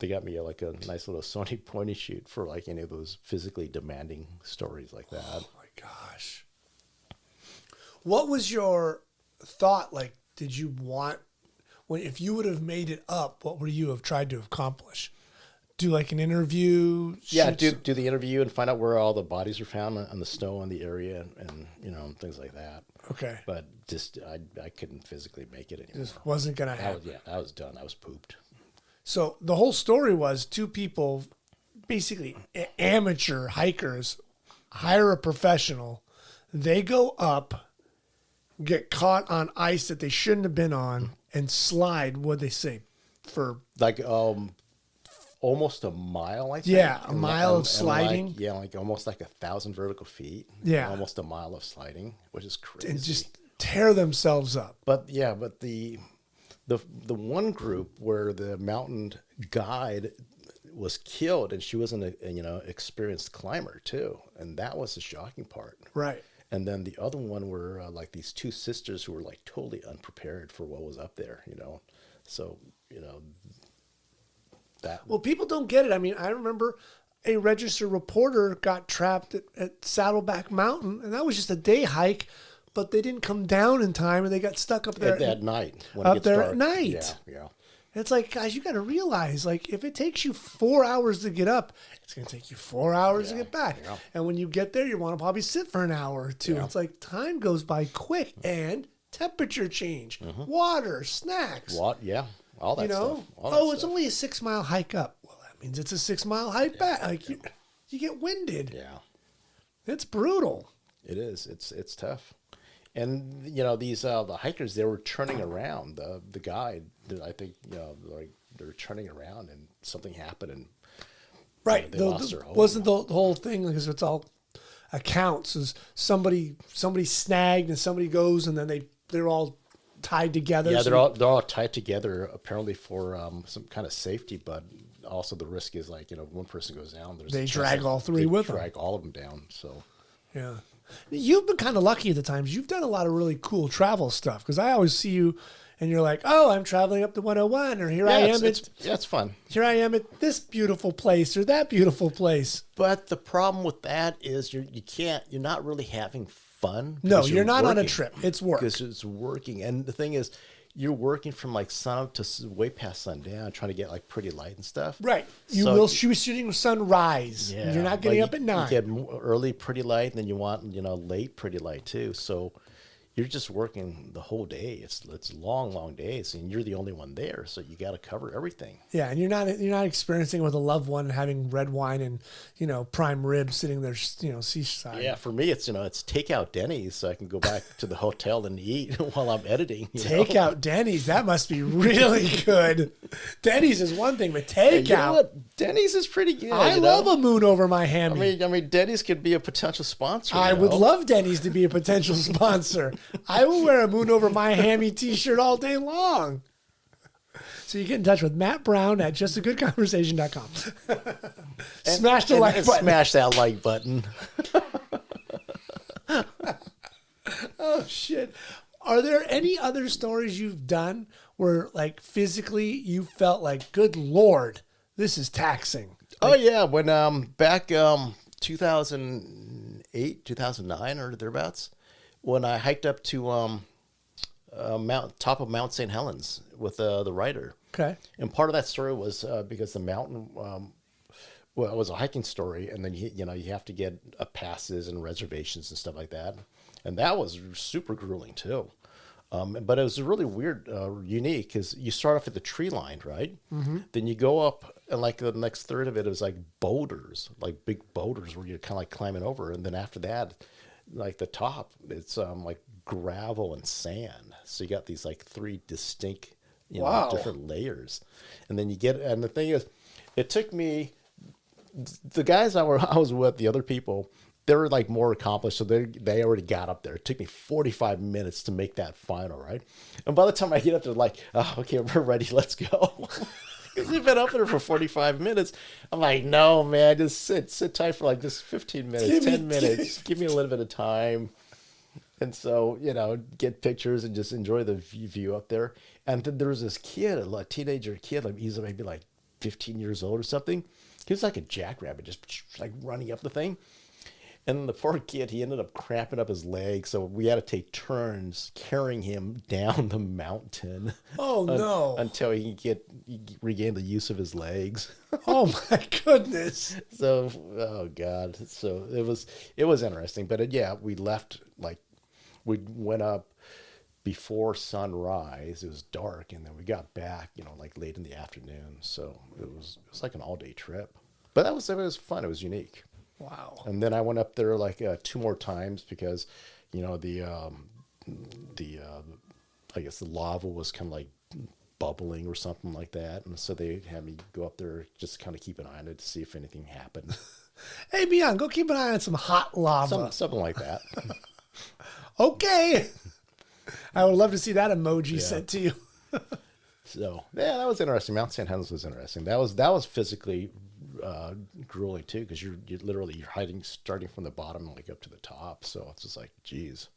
they got me like a nice little Sony point and shoot for like any of those physically demanding stories like that. Oh my gosh. What was your thought? Like, did you want, if you would have made it up, what would you have tried to accomplish? Do like an interview? Yeah, do the interview and find out where all the bodies are found on the snow in the area and things like that. Okay. But just, I couldn't physically make it anymore. Just wasn't going to happen. I was done. I was pooped. So the whole story was 2 people, basically amateur hikers, hire a professional. They go up get caught on ice that they shouldn't have been on and slide, what'd they say? For Like almost a mile, I think. Yeah, a mile of sliding. Like, yeah, like almost like 1,000 vertical feet. Yeah. Almost a mile of sliding, which is crazy. and just tear themselves up. But the one group where the mountain guide was killed, and she wasn't a experienced climber too, and that was the shocking part. Right. And then the other one were like these two sisters who were like totally unprepared for what was up there, So that. Well, people don't get it. I mean, I remember a registered reporter got trapped at Saddleback Mountain, and that was just a day hike, but they didn't come down in time, and they got stuck up there At night. When up it gets there dark. at night. Yeah. It's like, guys, you got to realize, like, if it takes you 4 hours to get up, it's going to take you 4 hours to get back. Yeah. And when you get there, you want to probably sit for an hour or two. Yeah. It's like time goes by quick, and temperature change, water, snacks. What? Yeah. All that stuff. All that It's stuff. only a 6 mile hike up. Well, that means it's a 6 mile hike back. Like you get winded. Yeah. It's brutal. It is. It's tough. And these the hikers, they were turning around. The guide, I think like they're turning around, and something happened, and Right. they lost their home. Wasn't the whole thing, because it's all accounts, is somebody snagged and somebody goes, and then they're all tied together. Yeah, so they're all tied together apparently for some kind of safety, but also the risk is like one person goes down, there's They a chance drag that all three they with them. drag all of them down. So Yeah. You've been kind of lucky at the times. You've done a lot of really cool travel stuff, because I always see you and you're like, oh, I'm traveling up the 101, or here I am it's fun. here I am at this beautiful place or that beautiful place. But the problem with that is you're not really having fun. No, because you're not on a working. trip. It's work. Because it's working. And the thing is, you're working from like sun up to way past sundown, trying to get like pretty light and stuff. Right. She was shooting sunrise. Yeah. You're not getting Like, up at 9. You get early pretty light, and then you want late pretty light too. So you're just working the whole day. It's long days, and you're the only one there, so you got to cover everything. Yeah, and you're not experiencing it with a loved one, having red wine and prime ribs sitting there, seaside. Yeah, for me, it's takeout Denny's, so I can go back to the hotel and eat while I'm editing. Takeout Denny's, that must be really good. Denny's is one thing, but takeout. You know what? Denny's is pretty good. I love a moon over my hammy. I mean, Denny's could be a potential sponsor. I would love Denny's to be a potential sponsor. I will wear a moon over my hammy t-shirt all day long. So you get in touch with Matt Brown at justagoodconversation.com. Smash the like button. Smash that like button. Oh, shit. Are there any other stories you've done where, like, physically you felt like, good Lord, this is taxing? Oh, yeah. When back 2008, 2009 or thereabouts, when I hiked up to top of Mount St. Helens with the writer. Okay. And part of that story was because the mountain, it was a hiking story, and then you have to get passes and reservations and stuff like that, and that was super grueling too. But it was really weird, unique, because you start off at the tree line, right? Mm-hmm. Then you go up, and like the next third of it was like boulders, like big boulders where you're kind of like climbing over, and then after that, like the top, it's like gravel and sand. So you got these like 3 distinct, Wow. different layers, and then and the thing is, it took me, the guys I was with, the other people, they were like more accomplished, so they already got up there. It took me 45 minutes to make that final, right? And by the time I get up there, like, oh, okay, we're ready, let's go. Because we've been up there for 45 minutes. I'm like, no, man, just sit tight for like just 15 minutes, 10 minutes. Give me a little bit of time. And so, get pictures and just enjoy the view up there. And then there was this kid, a teenager kid, like he's maybe like 15 years old or something. He was like a jackrabbit, just like running up the thing. And the poor kid, he ended up cramping up his leg, so we had to take turns carrying him down the mountain. Oh, no. Until he regain the use of his legs. Oh, my goodness. So, oh God. So it was interesting. But we left, like, we went up before sunrise. It was dark, and then we got back, like late in the afternoon. So it was like an all-day trip. But it was fun. It was unique. Wow. And then I went up there like 2 more times because, the I guess the lava was kind of like bubbling or something like that. And so they had me go up there just kind of keep an eye on it to see if anything happened. Hey, Myung, go keep an eye on some hot lava. Something like that. Okay. I would love to see that emoji sent to you. So yeah, that was interesting. Mount St. Helens was interesting. That was physically grueling too, because you're hiding starting from the bottom like up to the top. So it's just like, geez.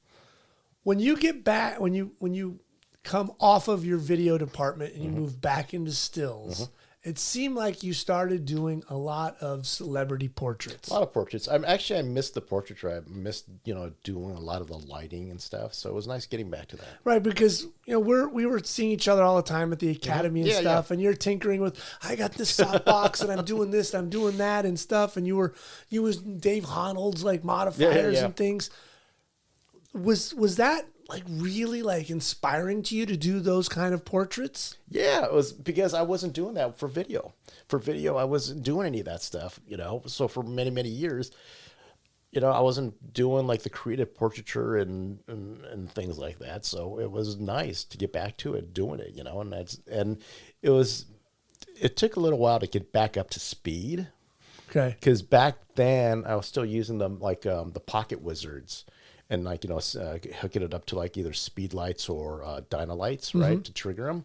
When you get back, when you come off of your video department and you move back into stills, it seemed like you started doing a lot of celebrity portraits. A lot of portraits. I missed the portraiture. I missed, doing a lot of the lighting and stuff. So it was nice getting back to that. Right, because we were seeing each other all the time at the academy and stuff, and you're tinkering with, I got this softbox and I'm doing this, I'm doing that and stuff, and you was Dave Honnold's like modifiers and things. Was that like really like inspiring to you to do those kind of portraits? Yeah, it was because I wasn't doing that for video. For video, I wasn't doing any of that stuff, So for many, many years, I wasn't doing like the creative portraiture and things like that. So it was nice to get back to it, doing it, and it took a little while to get back up to speed. Okay. Because back then I was still using them like the pocket wizards. And like, hooking it up to like either speed lights or dyna lights, right, to trigger them,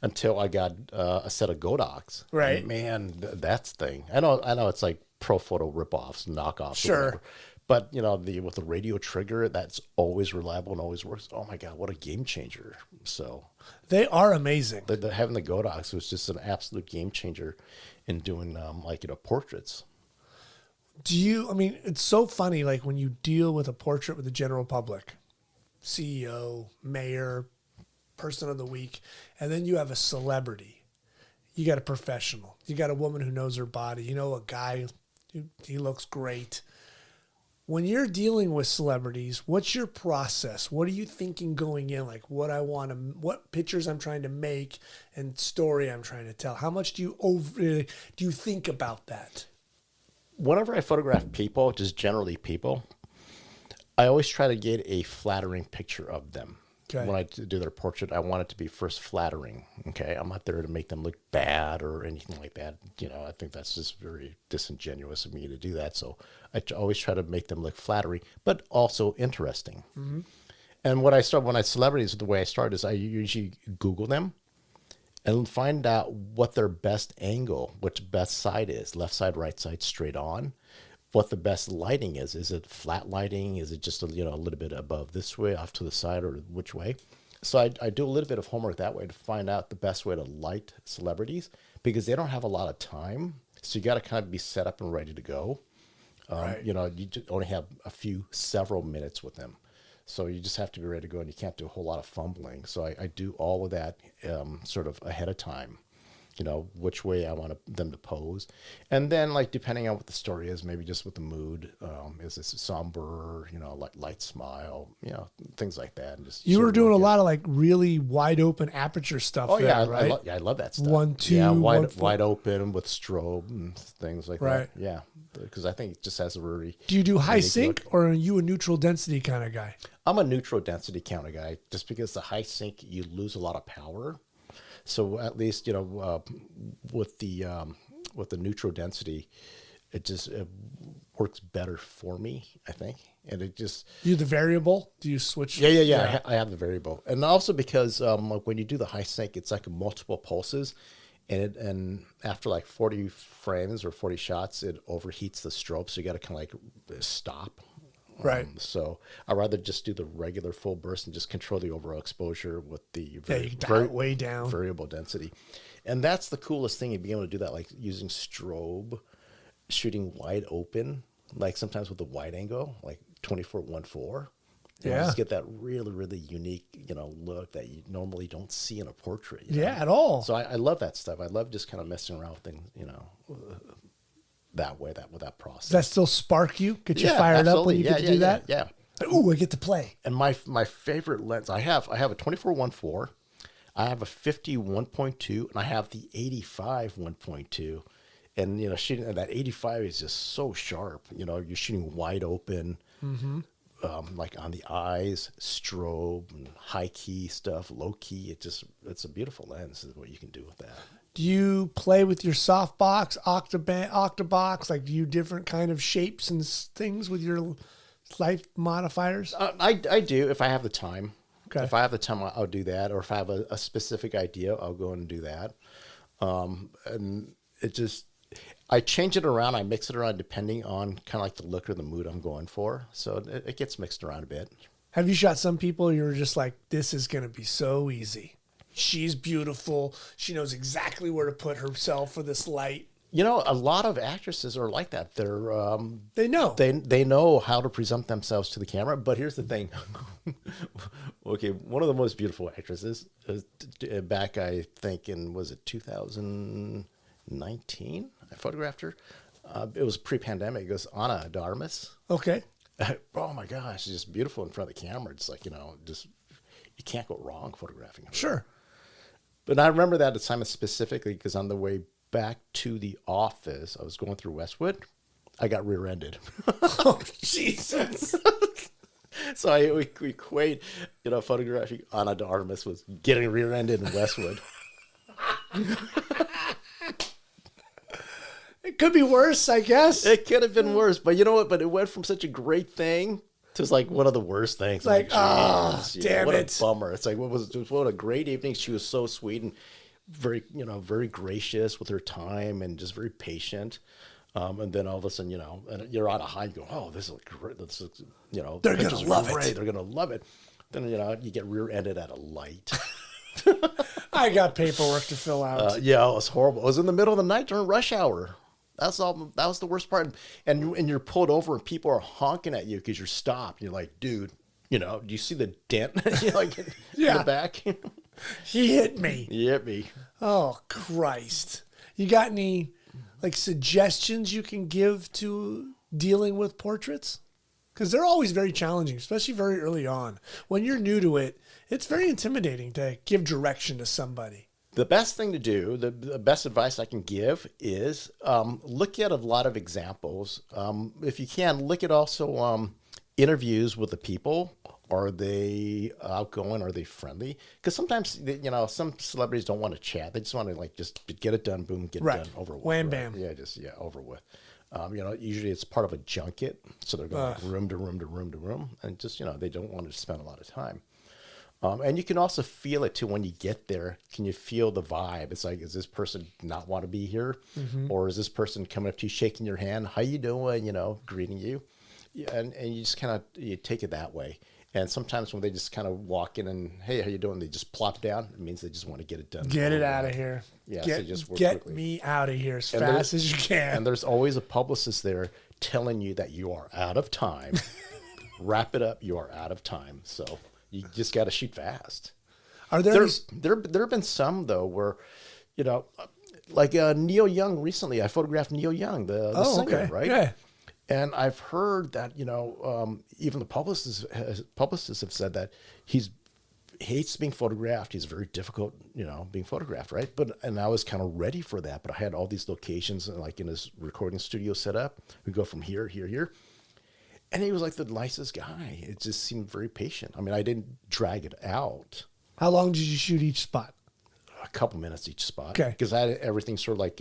until I got a set of Godox. Right. And man, that's the thing. I know it's like pro photo ripoffs, knockoffs. Sure. But with the radio trigger, that's always reliable and always works. Oh my God, what a game changer! So they are amazing. Having the Godox was just an absolute game changer in doing portraits. It's so funny, like when you deal with a portrait with the general public, CEO, mayor, person of the week, and then you have a celebrity. You got a professional. You got a woman who knows her body. A guy, he looks great. When you're dealing with celebrities, what's your process? What are you thinking going in? Like what pictures I'm trying to make and story I'm trying to tell? How much do you think about that? Whenever I photograph people, just generally people, I always try to get a flattering picture of them. Okay. When I do their portrait, I want it to be first flattering. Okay. I'm not there to make them look bad or anything like that. I think that's just very disingenuous of me to do that. So I always try to make them look flattering, but also interesting. Mm-hmm. And celebrities, the way I start is I usually Google them and find out what their best angle, which best side is, left side, right side, straight on, what the best lighting is. Is it flat lighting? Is it just a little bit above this way, off to the side, or which way? So I do a little bit of homework that way to find out the best way to light celebrities, because they don't have a lot of time. So you got to kind of be set up and ready to go. Right. You only have several minutes with them. So you just have to be ready to go, and you can't do a whole lot of fumbling. So I do all of that sort of ahead of time, which way I want them to pose. And then, like, depending on what the story is, maybe just with the mood, is this somber, light smile, things like that. And just you were doing a lot of, like, really wide open aperture stuff. Oh, yeah, right? I love that stuff. 1, 2, yeah, wide open with strobe and things like right. that. Yeah, because I think it just has a really... Do you do high sync, or are you a neutral density kind of guy? I'm a neutral density kind of guy, just because the high sync, you lose a lot of power. So at least, with the neutral density, it works better for me, I think. And it just... You the variable? Do you switch? Yeah. I have the variable. And also because when you do the high sync, it's like multiple pulses. And after like 40 frames or 40 shots, it overheats the strobe. So you got to kind of like stop. Right. So I'd rather just do the regular full burst and just control the overall exposure with the way down variable density. And that's the coolest thing, being able to do that, like using strobe, shooting wide open, like sometimes with the wide angle, like 24-1.4. Yeah. Just get that really, really unique, look that you normally don't see in a portrait. At all. So I love that stuff. I love just kind of messing around with things, that way, with that process. Does that still spark you? Get you fired up when you get to do that? Yeah. Ooh, I get to play. And my favorite lens, I have a 24-1.4, I have a 50 1.2, and I have the 85 1.2. And shooting that 85 is just so sharp. You're shooting wide open. Mm-hmm. like on the eyes, strobe, and high key stuff, low key. It's a beautiful lens is what you can do with that. Do you play with your softbox, octabox? Like, do you different kind of shapes and things with your light modifiers? I do if I have the time. Okay. If I have the time, I'll do that. Or if I have a specific idea, I'll go and do that. And it just, I change it around. I mix it around depending on kind of like the look or the mood I'm going for. So it gets mixed around a bit. Have you shot some people you're just like, this is going to be so easy? She's beautiful. She knows exactly where to put herself for this light. You know, a lot of actresses are like that. They know. They know how to present themselves to the camera. But here's the thing. Okay, one of the most beautiful actresses back, I think, was it 2019? I photographed her. It was pre-pandemic. It was Ana de Armas. Okay. Oh my gosh, she's just beautiful in front of the camera. It's like, just you can't go wrong photographing her. Sure. But I remember that assignment specifically because on the way back to the office, I was going through Westwood. I got rear-ended. Oh, Jesus. So I equate, photographing Ana de Armas was getting rear-ended in Westwood. It could be worse, I guess. It could have been worse, but you know what? But it went from such a great thing to like one of the worst things. Like, damn it. What a bummer. It's like, what a great evening. She was so sweet and very, very gracious with her time and just very patient. And then all of a sudden, and you're on a high, you go, oh, this is great. This is, They're going to love it. They're going to love it. Then, you get rear-ended at a light. I got paperwork to fill out. Yeah, it was horrible. It was in the middle of the night during rush hour. That was the worst part. And you're pulled over and people are honking at you because you're stopped. You're like, dude, do you see the dent in the back? He hit me. He hit me. Oh, Christ. You got any suggestions you can give to dealing with portraits? Because they're always very challenging, especially very early on. When you're new to it, it's very intimidating to give direction to somebody. The best thing to do, the best advice I can give is look at a lot of examples. If you can, look at also interviews with the people. Are they outgoing? Are they friendly? Because sometimes, some celebrities don't want to chat. They just want to just get it done, boom, get it done, over with. Wham, right? bam. Yeah, over with. Usually it's part of a junket. So they're going room to room to room to room. And just, they don't want to spend a lot of time. And you can also feel it too when you get there. Can you feel the vibe? It's like, is this person not want to be here? Mm-hmm. Or is this person coming up to you, shaking your hand? How you doing? Greeting you. Yeah, and you just kind of you take it that way. And sometimes when they just kind of walk in and, hey, how you doing? They just plop down. It means they just want to get it done. Get it out of here. Yeah, get, so just work get quickly. me out of here as fast as you can. And there's always a publicist there telling you that you are out of time. Wrap it up. You are out of time. So you just got to shoot fast. Are there have been some, though, where, like Neil Young recently, I photographed Neil Young, the singer, right? Yeah. And I've heard that, even the publicists have said that he hates being photographed. He's very difficult, being photographed, right? And I was kind of ready for that, but I had all these locations like in his recording studio set up. We go from here, here, here. And he was like the nicest guy. It just seemed very patient. I mean, I didn't drag it out. How long did you shoot each spot? A couple minutes each spot. Okay. Because I had everything sort of like,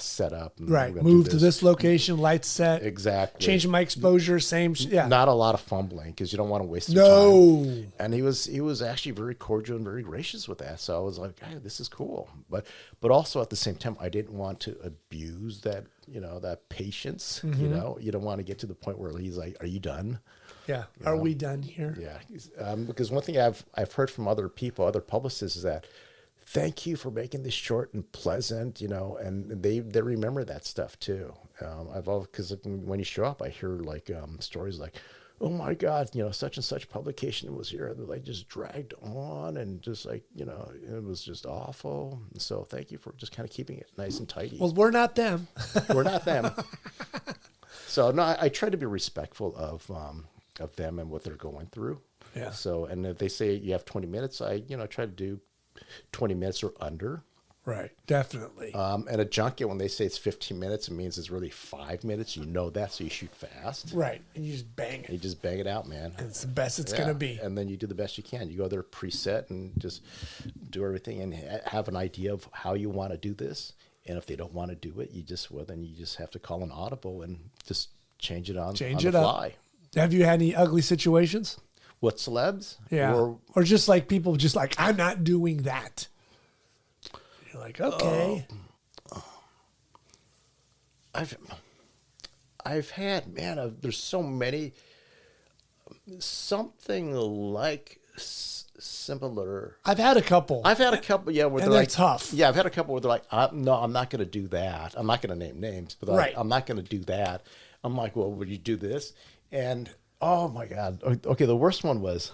set up. And right. Move to this location, lights set. Exactly. Changing my exposure, same. Yeah. Not a lot of fumbling because you don't want to waste your time. And he was actually very cordial and very gracious with that. So I was like, hey, this is cool. But also at the same time, I didn't want to abuse that, that patience. Mm-hmm. You don't want to get to the point where he's like, are you done? Yeah. Are we done here? Yeah. Because one thing I've heard from other people, other publicists, is that thank you for making this short and pleasant, and they remember that stuff too. Because when you show up, I hear stories like, oh my God, such and such publication was here. And they just dragged on and just it was just awful. So thank you for just kind of keeping it nice and tidy. Well, we're not them. We're not them. So no, I try to be respectful of them and what they're going through. Yeah. So, and if they say you have 20 minutes, I, try to do 20 minutes or under. Right. Definitely. And a junket, when they say it's 15 minutes, it means it's really 5 minutes. You know that, so you shoot fast. Right. And you just bang it. You just bang it out, man. And it's the best it's going to be. And then you do the best you can. You go there preset and just do everything and have an idea of how you want to do this. And if they don't want to do it, then you just have to call an audible and just change it on the fly. Have you had any ugly situations? What, celebs? Yeah. Or just like people just like, I'm not doing that. You're like, okay. I've had, man, there's so many, something like similar. I've had a couple. Yeah, where and they're they're like tough. Yeah, I've had a couple where they're like, no, I'm not going to do that. I'm not going to name names, but right. I'm not going to do that. I'm like, well, would you do this? And oh my God. Okay, the worst one was,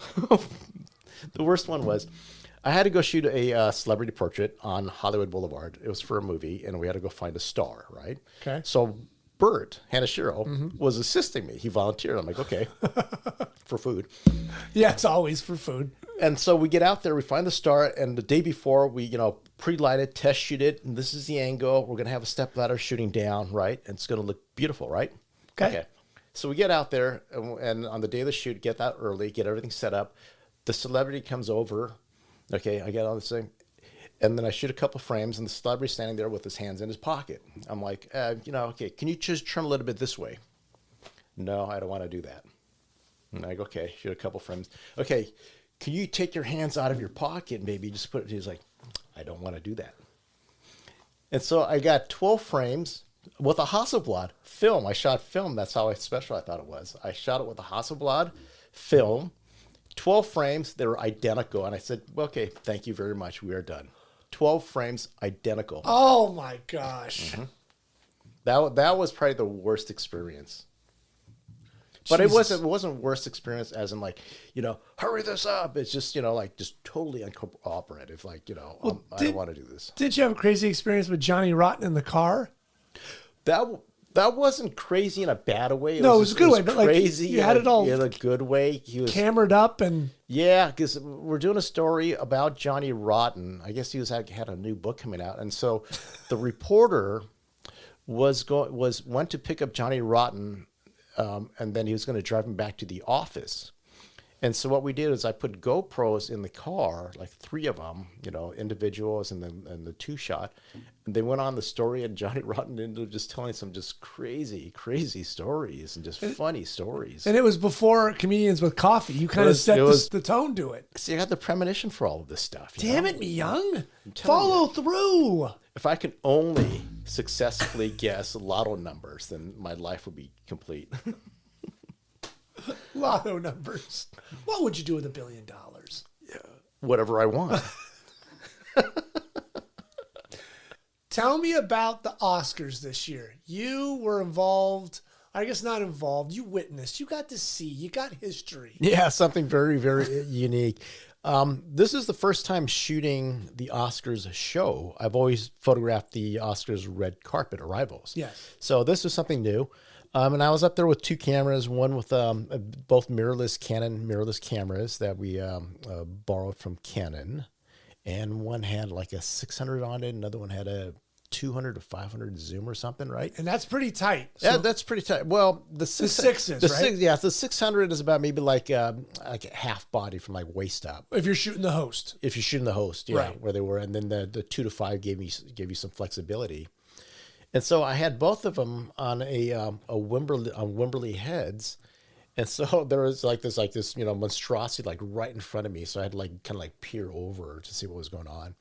I had to go shoot a celebrity portrait on Hollywood Boulevard. It was for a movie, and we had to go find a star, right? Okay. So Bert Hanashiro was assisting me. He volunteered. I'm like, okay, for food. Yeah, it's always for food. And so we get out there, we find the star, and the day before we, pre-light it, test shoot it, and this is the angle. We're going to have a step ladder shooting down, right? And it's going to look beautiful, right? Okay. So we get out there, and on the day of the shoot, get that early, get everything set up. The celebrity comes over. Okay, I get on this thing. And then I shoot a couple frames, and the celebrity's standing there with his hands in his pocket. I'm like, okay, can you just turn a little bit this way? No, I don't want to do that. And I go, okay, shoot a couple frames. Okay, can you take your hands out of your pocket and maybe just put it? He's like, I don't want to do that. And so I got 12 frames with a Hasselblad film. I shot film. That's how special I thought it was. I shot it with a Hasselblad film. 12 frames, they were identical. And I said, well, okay, thank you very much. We are done. 12 frames, identical. Oh, my gosh. Mm-hmm. That was probably the worst experience. But Jesus. it wasn't worst experience as in like, hurry this up. It's just, just totally uncooperative. Like, I don't want to do this. Did you have a crazy experience with Johnny Rotten in the car? That wasn't crazy in a bad way. It was a good way, but crazy. Like you had it all in a good way. He was cambered up and because we're doing a story about Johnny Rotten. I guess he had a new book coming out, and so the reporter went to pick up Johnny Rotten, and then he was going to drive him back to the office. And so what we did is I put GoPros in the car, like 3 of them, individuals and the 2-shot. And they went on the story, and Johnny Rotten ended up just telling some just crazy, crazy stories and just funny stories. And it was before Comedians with Coffee. You kind of set the tone to it. See, I got the premonition for all of this stuff. Damn it, Myung. Follow through. If I could only successfully guess lotto numbers, then my life would be complete. Lotto numbers. What would you do with $1 billion? Yeah, whatever I want. Tell me about the Oscars this year. You were involved. I guess not involved. You witnessed. You got to see. You got history. Yeah, something very, very unique. This is the first time shooting the Oscars show. I've always photographed the Oscars red carpet arrivals. Yes. So this was something new. And I was up there with 2 cameras, one with both Canon mirrorless cameras that we borrowed from Canon. And one had like a 600 on it. Another one had a 200 to 500 zoom or something, right? And that's pretty tight. So yeah, that's pretty tight. Well, the 6s, right? The 600 is about maybe like a half body from like waist up. If you're shooting the host. If you're shooting the host, yeah, right. Where they were. And then the 2 to 5 gave you some flexibility. And so I had both of them on Wimberley heads. And so there was this monstrosity like right in front of me. So I had to like kind of like peer over to see what was going on.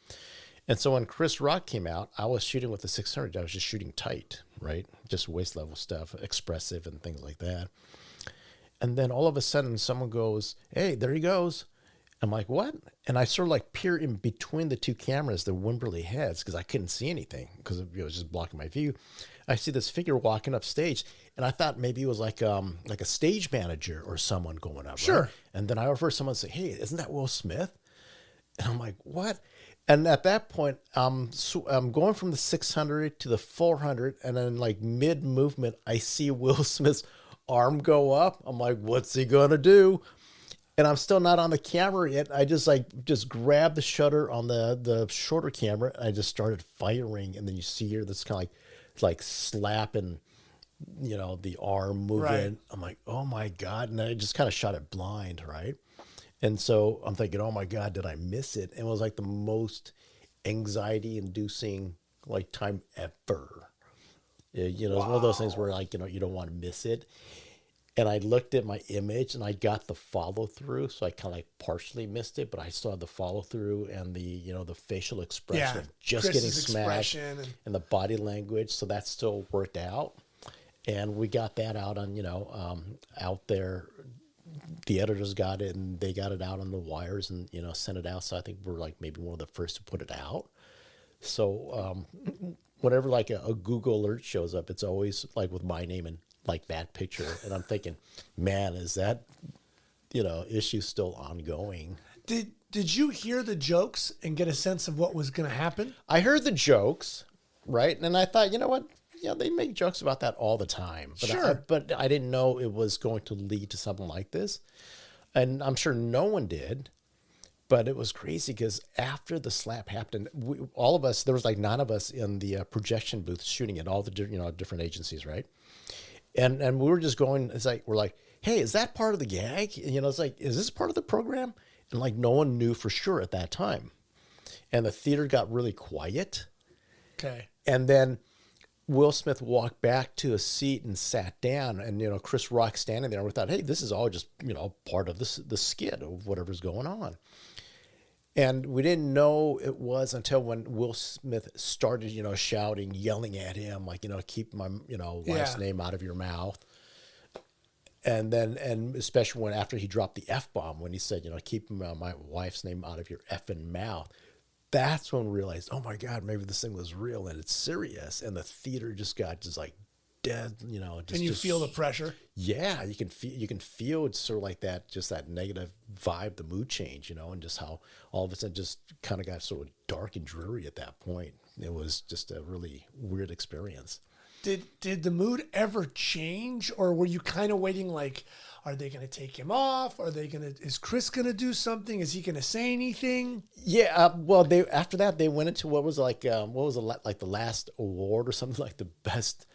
And so when Chris Rock came out, I was shooting with the 600. I was just shooting tight, right? Just waist level stuff, expressive and things like that. And then all of a sudden someone goes, "Hey, there he goes." I'm like, "What?" And I sort of like peer in between the 2 cameras, the Wimberley heads, because I couldn't see anything because it was just blocking my view. I see this figure walking up stage, and I thought maybe it was like a stage manager or someone going up. Sure. Right? And then I overheard someone say, "Hey, isn't that Will Smith?" And I'm like, "What?" And at that point, I'm going from the 600 to the 400, and then like mid movement, I see Will Smith's arm go up. I'm like, "What's he gonna do?" and I'm still not on the camera yet. I just grabbed the shutter on the shorter camera. And I just started firing, and then you see here that's kind of like slapping, the arm moving. Right. I'm like, oh my God. And I just kind of shot it blind. Right. And so I'm thinking, oh my God, did I miss it? And it was like the most anxiety inducing like time ever. It's one of those things where like, you don't want to miss it. And I looked at my image and I got the follow through. So I kind of like partially missed it, but I still had the follow through and the facial expression of just Chris's getting smashed and the body language. So that still worked out. And we got that out on, out there. The editors got it and they got it out on the wires and, sent it out. So I think we're like maybe one of the first to put it out. So whenever like a Google alert shows up, it's always like with my name and like that picture. And I'm thinking, man, is that, issue still ongoing? Did you hear the jokes and get a sense of what was going to happen? I heard the jokes, right? And I thought, you know what? Yeah, they make jokes about that all the time. But Sure. But I didn't know it was going to lead to something like this. And I'm sure no one did. But it was crazy because after the slap happened, all of us, there was like 9 of us in the projection booth shooting at all the different agencies, right? And we were just going, we're like, hey, is that part of the gag? And, it's like, is this part of the program? And like no one knew for sure at that time. And the theater got really quiet. Okay. And then Will Smith walked back to a seat and sat down, and Chris Rock standing there. And we thought, hey, this is all just part of the skit of whatever's going on. And we didn't know it was until when Will Smith started, shouting, yelling at him, like, keep my wife's name out of your mouth. And then, and especially when after he dropped the F-bomb, when he said, keep my wife's name out of your effing mouth. That's when we realized, oh my God, maybe this thing was real and it's serious. And the theater just got like dead, just. And you feel the pressure? Yeah, you can feel it's sort of like that, just that negative vibe, the mood change, and just how all of a sudden just kind of got sort of dark and dreary at that point. It was just a really weird experience. Did the mood ever change, or were you kind of waiting like, are they going to take him off? Is Chris going to do something? Is he going to say anything? Yeah. Well, after that, they went into what was the last award or something, like the best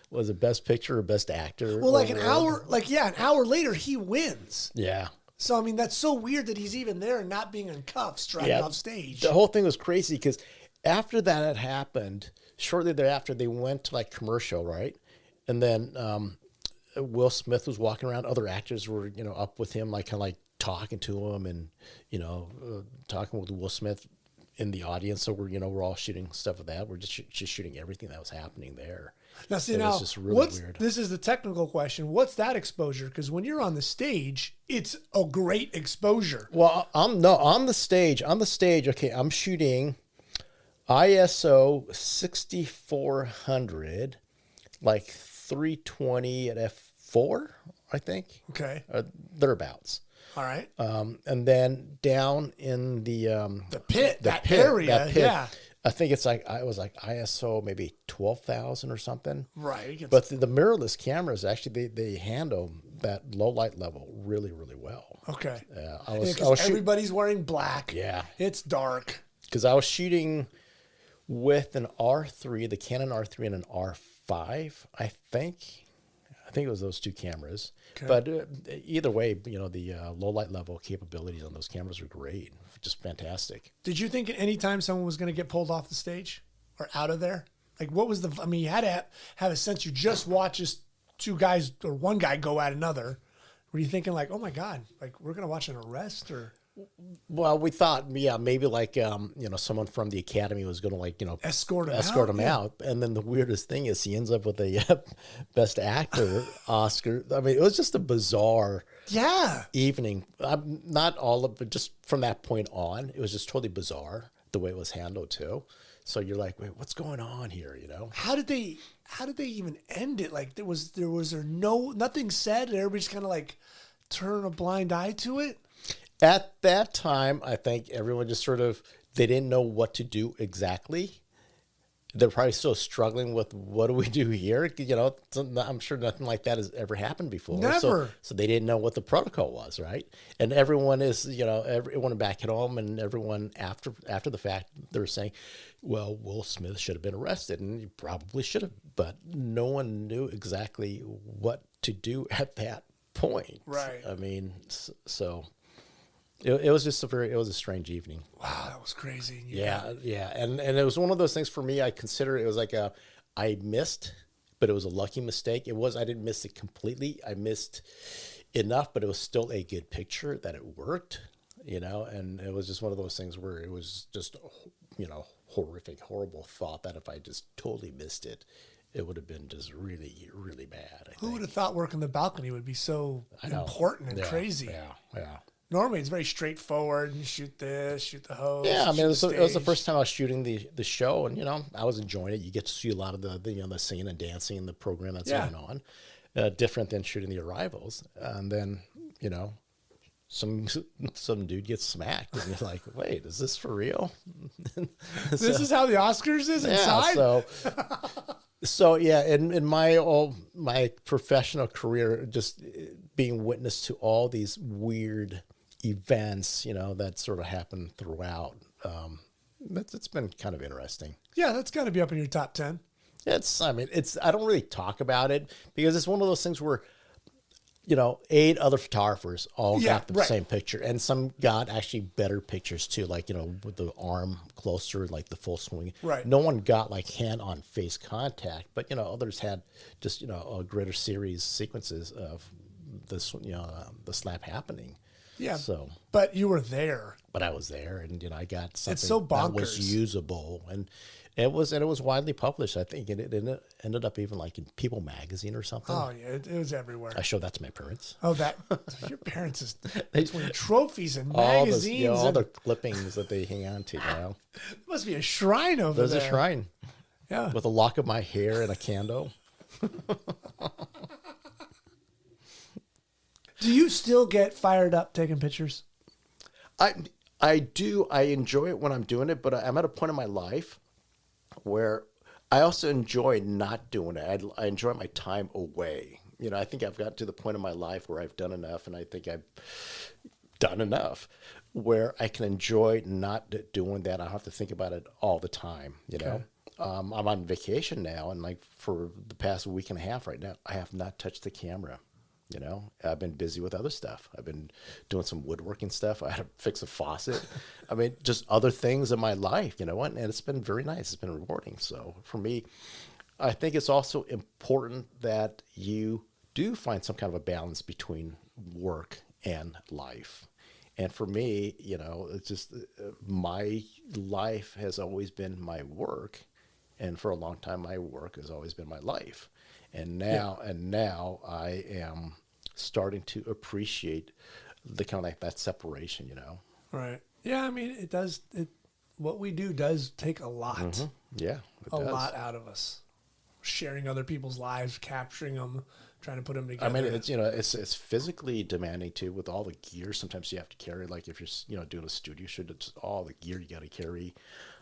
picture or best actor. Well, like an hour later, he wins. Yeah. So, I mean, that's so weird that he's even there and not being in cuffs driving off stage. The whole thing was crazy because after that had happened, shortly thereafter, they went to like commercial, right? And then Will Smith was walking around. Other actors were, up with him, like kind of like talking to him and, talking with Will Smith in the audience. So we're all shooting stuff of that. We're just shooting everything that was happening there. Now, see, it was just really weird. This is the technical question. What's that exposure? Because when you're on the stage, it's a great exposure. Well, on the stage. Okay, I'm shooting ISO 6400, like 320 at f4, I think. Okay. Thereabouts. All right. And then down in the pit, that area, yeah. I think it was like ISO maybe 12,000 or something. Right. But the mirrorless cameras, actually, they handle that low light level really, really well. Okay. Yeah, everybody's wearing black. Yeah. It's dark. Because I was shooting with an R3, the Canon R3 and an R5, I think. I think it was those two cameras. Okay. But either way, the low light level capabilities on those cameras were great. Just fantastic. Did you think at any time someone was going to get pulled off the stage or out of there? Like, what was you had to have a sense you just watched just two guys or one guy go at another. Were you thinking like, oh my God, like we're going to watch an arrest or? Well, we thought, maybe like, someone from the academy was going to escort him out. And then the weirdest thing is he ends up with a best actor Oscar. I mean, it was just a bizarre evening. Not all of it, just from that point on, it was just totally bizarre the way it was handled too. So you're like, wait, what's going on here? How did they even end it? Like was there nothing said and everybody just kind of like turn a blind eye to it? At that time, I think everyone just they didn't know what to do exactly. they're probably still struggling with what do we do here? You know, I'm sure nothing like that has ever happened before. Never. So they didn't know what the protocol was, right? And everyone is, you know, everyone back at home and everyone after the fact, they're saying, well, Will Smith should have been arrested, and he probably should have, but no one knew exactly what to do at that point. Right. I mean, so it was just it was a strange evening. Wow, that was crazy. Yeah. And it was one of those things for me. I consider it was like I missed, but it was a lucky mistake. I didn't miss it completely. I missed enough, but it was still a good picture that it worked, you know, and it was just one of those things where it was just, you know, horrible thought that if I just totally missed it, it would have been just really, really bad. Who would have thought working the balcony would be so important and crazy? Yeah. Normally, it's very straightforward. You shoot this, shoot the hose. Yeah, I mean, it was the stage. first time I was shooting the show, and you know, I was enjoying it. You get to see a lot of the singing and dancing in the program that's going on, different than shooting the arrivals. And then, you know, some dude gets smacked, and you're like, wait, is this for real? This is how the Oscars is inside. So yeah, in my professional career, just being witness to all these weird events, you know, that sort of happen throughout. It's been kind of interesting. Yeah, that's got to be up in your top 10. I don't really talk about it because it's one of those things where, you know, 8 other photographers all got the same picture, and some got actually better pictures too, like, you know, with the arm closer, like the full swing. Right. No one got like hand-on face contact, but, you know, others had just, you know, a greater series sequences of this, you know, the slap happening. Yeah. So, but you were there. but I was there, and, you know, I got something so that was bonkers. usable, and it was widely published. I think it ended up even like in People magazine or something. Oh yeah, it was everywhere. I showed that to my parents. Oh, that your parents is between trophies and magazines. All and the clippings that they hang on to, you know. there must be a shrine over There's there. a shrine Yeah. with a lock of my hair and a candle. Do you still get fired up taking pictures? I do. I enjoy it when I'm doing it, but I'm at a point in my life where I also enjoy not doing it. I enjoy my time away. You know, I think I've got to the point in my life where I've done enough, and I think I've done enough where I can enjoy not doing that. I don't have to think about it all the time, you know. I'm on vacation now, and like for the past week and a half right now, I have not touched the camera. You know, I've been busy with other stuff. I've been doing some woodworking stuff. I had to fix a faucet. I mean, just other things in my life, you know, and it's been very nice. It's been rewarding. So for me, I think it's also important that you do find some kind of a balance between work and life. And for me, you know, it's just my life has always been my work. And for a long time, my work has always been my life. And now I am starting to appreciate the kind of like that separation, you know? Right. Yeah, I mean, it does. What we do does take a lot. Mm-hmm. Yeah, it does. Lot out of us. Sharing other people's lives, capturing them, trying to put them together. I mean, it's, you know, it's physically demanding too with all the gear. Sometimes you have to carry, like if you're, you know, doing a studio shoot, it's all the gear you got to carry.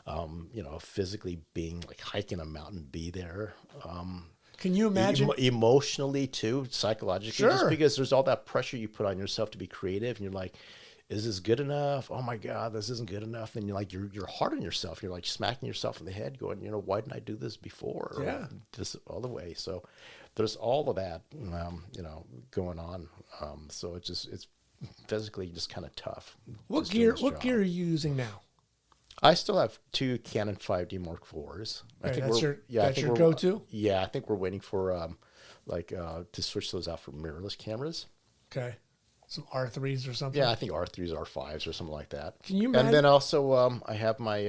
You know, physically being like hiking a mountain, be there. Can you imagine? Emotionally too, psychologically, Sure. just because there's all that pressure you put on yourself to be creative, and you're like, is this good enough? Oh my God, this isn't good enough. And you're like, you're hard on yourself. You're like smacking yourself in the head going, you know, why didn't I do this before? Or Yeah. this all the way. So there's all of that, you know, going on. So it's physically just kind of tough. What just doing gear? this What job. gear are you using now? I still have 2 Canon 5D Mark IVs. Right, I that's think your we're go-to? Yeah, I think we're waiting for to switch those out for mirrorless cameras. Okay, some R3s or something. Yeah, I think R3s, R5s, or something like that. Can you imagine? And then also, I have my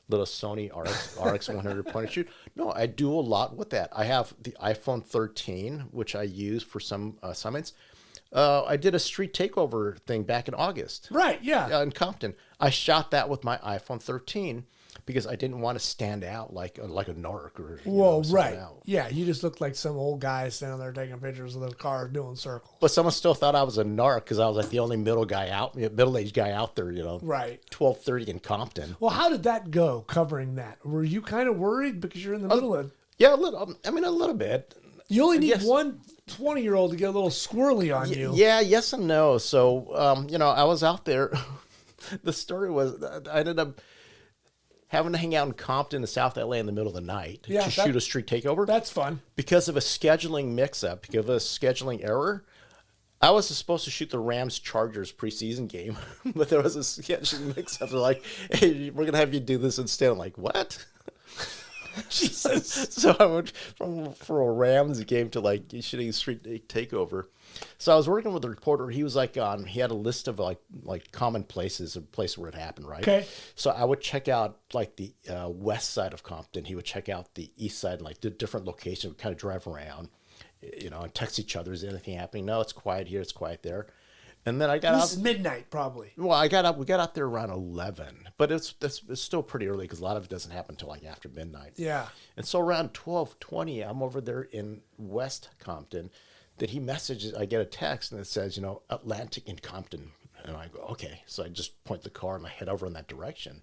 little Sony RX 100 point and shoot. No, I do a lot with that. I have the iPhone 13, which I use for some summits. I did a street takeover thing back in August. Right, yeah. In Compton. I shot that with my iPhone 13 because I didn't want to stand out like a narc or Whoa, something right. out. Yeah, you just looked like some old guy standing there taking pictures of their car doing circles. But someone still thought I was a narc because I was like the only middle-aged guy out there, Right. 12:30 in Compton. Well, how did that go covering that? Were you kind of worried because you're in the middle of Yeah, a little. I mean, a little bit. You only need Yes. one 20-year-old to get a little squirrely on you. Yeah, yes and no. So, I was out there. The story was I ended up having to hang out in Compton, South LA, in the middle of the night to shoot a street takeover. That's fun. Because of a scheduling mix-up, because of a scheduling error. I was supposed to shoot the Rams-Chargers preseason game, but there was a scheduling mix-up. They're like, hey, we're going to have you do this instead. I'm like, what? Jesus. So I went for a Rams game to like shooting street takeover. So I was working with a reporter. He was like he had a list of like common places, a place where it happened, right? Okay. So I would check out like the west side of Compton. He would check out the east side, and like the different locations. We'd kind of drive around, and text each other. Is anything happening? No, it's quiet here. It's quiet there. And then I got out. This is midnight, probably. Well, we got out there around 11, but it's still pretty early because a lot of it doesn't happen until like after midnight. Yeah. And so around 12:20, I'm over there in West Compton. That he messages, I get a text and it says, Atlantic in Compton. And I go, okay. So I just point the car and I head over in that direction.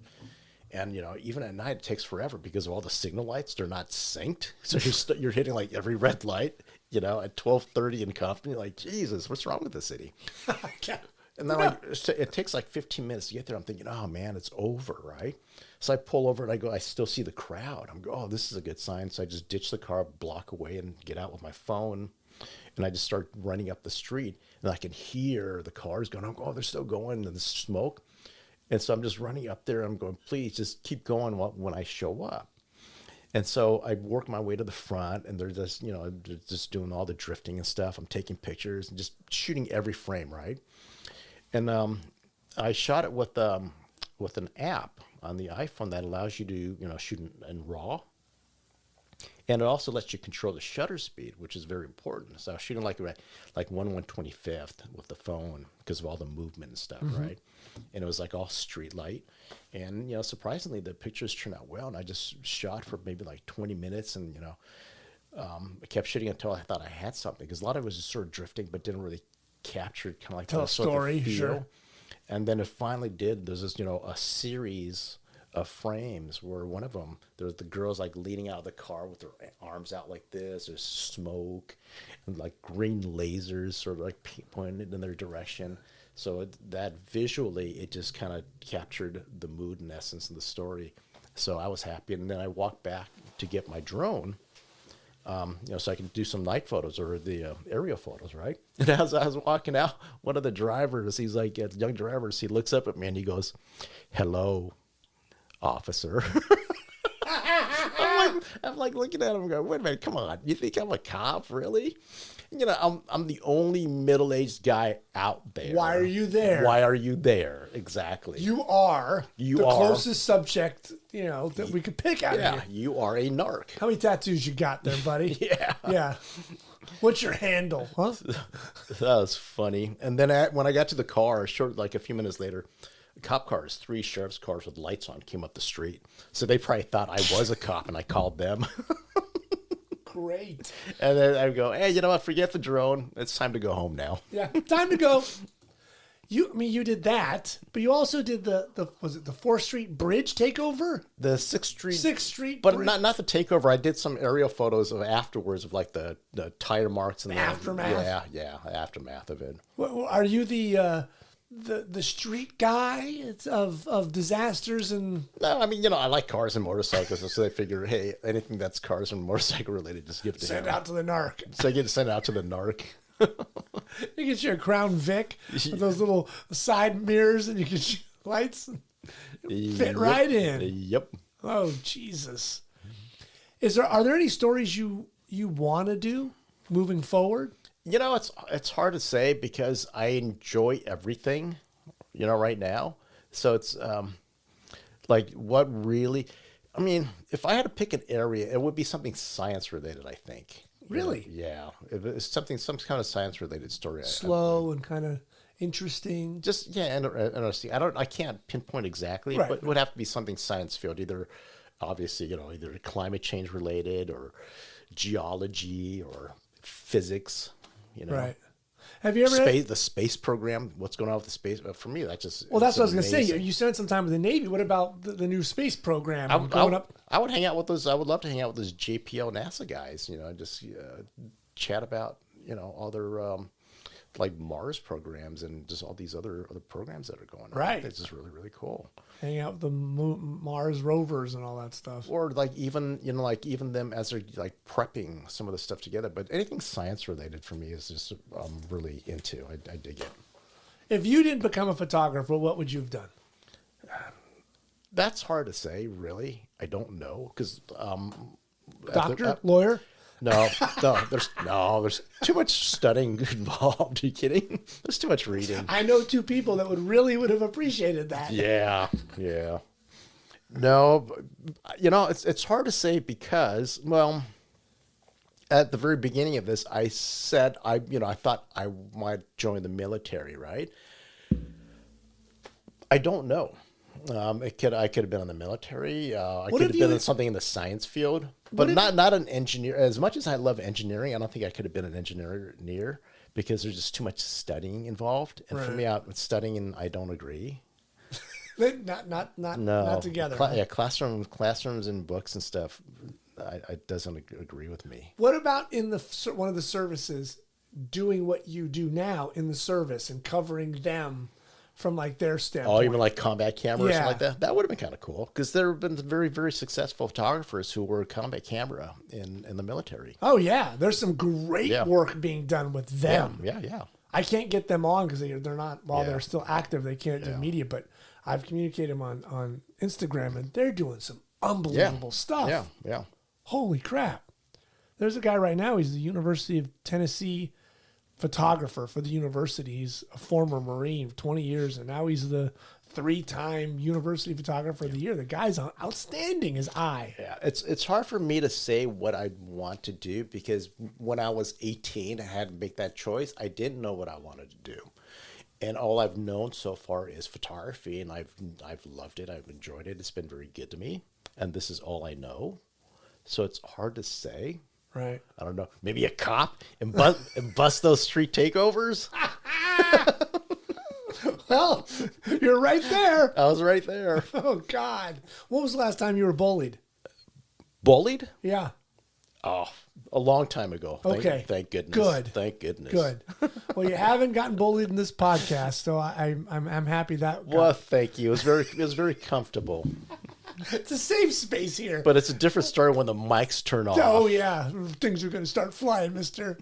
And, even at night, it takes forever because of all the signal lights. They're not synced. So you're hitting like every red light, at 12:30 in Compton. You're like, Jesus, what's wrong with the city? And then it takes like 15 minutes to get there. I'm thinking, oh, man, it's over, right? So I pull over and I still see the crowd. I'm going, oh, this is a good sign. So I just ditch the car, block away, and get out with my phone. And I just start running up the street, and I can hear the cars going, oh, they're still going, and the smoke. And so I'm just running up there, and I'm going, please, just keep going when I show up. And so I work my way to the front, and they're just, they're just doing all the drifting and stuff. I'm taking pictures and just shooting every frame, right? And I shot it with an app on the iPhone that allows you to, shoot in RAW. And it also lets you control the shutter speed, which is very important. So I was shooting like 1/125th with the phone because of all the movement and stuff, right? And it was like all street light. And, surprisingly, the pictures turned out well. And I just shot for maybe like 20 minutes and, I kept shooting until I thought I had something because a lot of it was just sort of drifting but didn't really capture kind of like tell a story, sure. And then it finally did. There's this, a series of frames where one of them, there's the girl's like leaning out of the car with her arms out like this. There's smoke and like green lasers sort of like pointed in their direction. So that visually, it just kind of captured the mood and essence of the story. So I was happy. And then I walked back to get my drone, so I can do some night photos or the aerial photos, right? And as I was walking out, one of the drivers, he's like, young drivers, he looks up at me and he goes, hello, officer. I'm like looking at him going, wait a minute, come on. You think I'm a cop, really? I'm the only middle-aged guy out there. Why are you there? Why are you there? Exactly. You are the closest subject, that we could pick out of Yeah, you. you are a narc. How many tattoos you got there, buddy? Yeah. Yeah. What's your handle, huh? That was funny. And then when I got to the car, like a few minutes later, cop cars, 3 sheriff's cars with lights on came up the street. So they probably thought I was a cop and I called them. Great. And then I go, hey, you know what? Forget the drone. It's time to go home now. Yeah, time to go. You did that, but you also did the was it the 4th Street Bridge takeover? The 6th Street. 6th Street But Bridge. not the takeover. I did some aerial photos of afterwards of like the tire marks and the aftermath. Yeah, aftermath of it. Well, are you the street guy of disasters and? No, I mean, I like cars and motorcycles, so they figure, hey, anything that's cars and motorcycle related, just give it to Send him. out to the narc. So I get to send it out to the narc. You get your Crown Vic with those little side mirrors, and you can shoot lights. Fit right in. Yep. Oh Jesus! Are there any stories you want to do moving forward? It's hard to say because I enjoy everything, right now. So it's like what really, I mean, if I had to pick an area, it would be something science related, I think. Really? Yeah. It's some kind of science related story. Slow and kind of interesting. Just, yeah, interesting. I can't pinpoint exactly, Right. but it would have to be something science field, either obviously, either climate change related or geology or physics, Right. Have you ever the space program, what's going on with the space? For me, that's just, Well, that's it's what I was going to say. amazing. You spent some time with the Navy. What about the new space program? I would hang out with those. I would love to hang out with those JPL NASA guys. Just chat about all their like Mars programs and just all these other programs that are going on. Right. It's just really, really cool. hang out with the Mars rovers and all that stuff. Or like even even them as they're like prepping some of the stuff together. But anything science related for me is just I'm really into. I dig it. If you didn't become a photographer, what would you have done? That's hard to say, really. I don't know because Doctor, lawyer. No, there's too much studying involved. Are you kidding? There's too much reading. I know two people that would have appreciated that. Yeah. No, it's hard to say because, well, at the very beginning of this, I said I thought I might join the military, right? I don't know. I could have been in the military. I could have been in something in the science field, but not an engineer. As much as I love engineering, I don't think I could have been an engineer because there's just too much studying involved. And for me, out with studying, and I don't agree. Not together. Classrooms and books and stuff. I doesn't agree with me. What about in one of the services doing what you do now in the service and covering them from like their standpoint? Oh, even like combat camera or something like Yeah. that? That would have been kind of cool because there have been very, very successful photographers who were combat camera in the military. Oh yeah, there's some great work being done with them. Yeah. I can't get them on because they're not while Yeah. they're still active. They can't do media, but I've communicated them on Instagram, and they're doing some unbelievable stuff. Yeah. Holy crap! There's a guy right now. He's the University of Tennessee photographer for the university. He's a former Marine, 20 years, and now he's the 3-time University Photographer of the Year. The guy's outstanding. His eye. Yeah, it's hard for me to say what I want to do because when I was 18, I had to make that choice. I didn't know what I wanted to do, and all I've known so far is photography, and I've loved it. I've enjoyed it. It's been very good to me, and this is all I know. So it's hard to say. Right. I don't know. Maybe a cop and bust those street takeovers. Well, you're right there. I was right there. Oh God! When was the last time you were bullied? Bullied? Yeah. Oh, a long time ago. Okay. Thank goodness. Good. Thank goodness. Good. Well, you haven't gotten bullied in this podcast, so I'm happy that. Well, thank you. It was very comfortable. It's a safe space here. But it's a different story when the mics turn off. Oh yeah, things are going to start flying, Mister.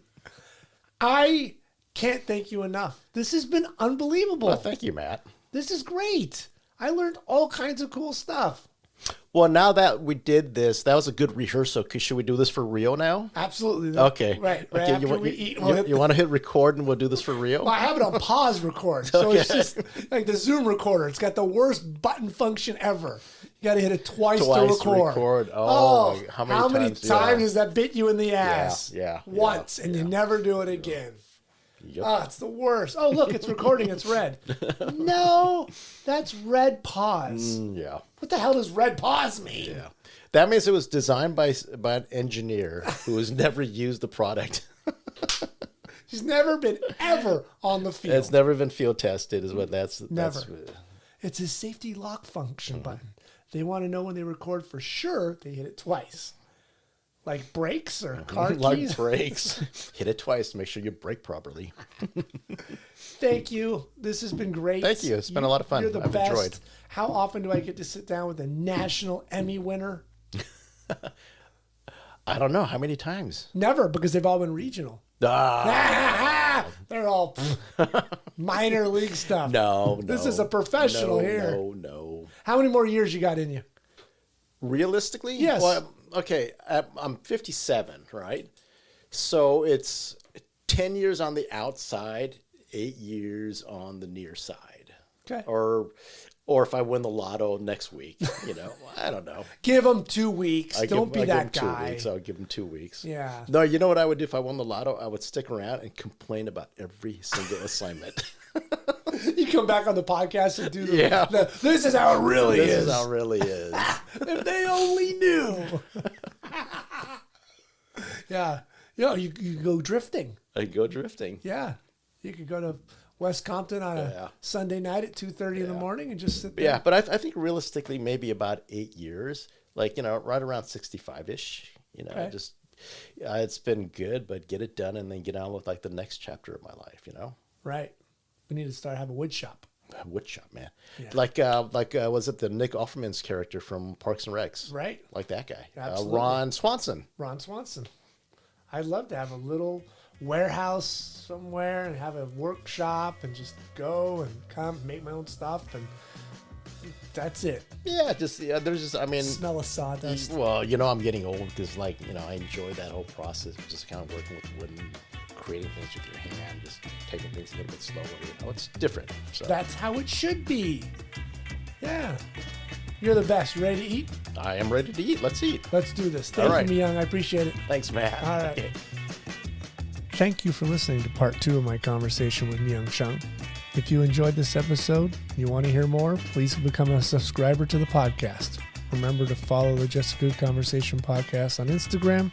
I can't thank you enough. This has been unbelievable. Well, thank you, Matt. This is great. I learned all kinds of cool stuff. Well, now that we did this, that was a good rehearsal. Should we do this for real now? Absolutely. Okay. Right Okay. after we eat. You want to hit record and we'll do this for real? Well, I have it on pause record. So it's just like the Zoom recorder. It's got the worst button function ever. You got to hit it twice to record. Oh, how many times has that bit you in the ass? Yeah. Once, and you never do it again. Yep. Oh, it's the worst. Oh, look, it's recording. It's red. No, that's red pause. Yeah. What the hell does red pause mean? Yeah. That means it was designed by an engineer who has never used the product. She's never been ever on the field. It's never been field tested, is what that's. Never. That's, It's a safety lock function button. They want to know when they record for sure, they hit it twice. Like brakes or car keys. like brakes. Hit it twice to make sure you brake properly. Thank you. This has been great. Thank you. It's been a lot of fun. You're the I've best. enjoyed. How often do I get to sit down with a national Emmy winner? I don't know. How many times? Never, because they've all been regional. They're all minor league stuff. No. This is a professional here. No. How many more years you got in you? Realistically? Yes. Well, okay. I'm 57, right? So it's 10 years on the outside, 8 years on the near side. Okay. Or Or if I win the lotto next week, I don't know. Give him 2 weeks. Don't be that give him guy. 2 weeks. I'll give him 2 weeks. Yeah. No, you know what I would do if I won the lotto? I would stick around and complain about every single assignment. You come back on the podcast and do Yeah. This is how it really is. This is how it really is. If they only knew. Yeah. You go drifting. I go drifting. Yeah. You could go to West Compton on a Sunday night at 2:30 in the morning and just sit there. Yeah, but I think realistically, maybe about 8 years, right around 65-ish. Okay. It's been good, but get it done and then get on with the next chapter of my life. Right. We need to start having a wood shop. Wood shop, man. Yeah. Was it the Nick Offerman's character from Parks and Recs? Right. Like that guy. Absolutely. Ron Swanson. Ron Swanson. I'd love to have a little warehouse somewhere and have a workshop and just go and come make my own stuff, and that's it. Yeah, Smell of sawdust. Well, I'm getting old because I enjoy that whole process of just kind of working with wood and creating things with your hand, just taking things a little bit slower. It's different. So That's how it should be. Yeah. You're the best. You ready to eat? I am ready to eat. Let's eat. Let's do this. Thank you, Myung. I appreciate it. Thanks, Matt. All right. Thank you for listening to part 2 of my conversation with Myung Chun. If you enjoyed this episode and you want to hear more, please become a subscriber to the podcast. Remember to follow the Just a Good Conversation podcast on Instagram,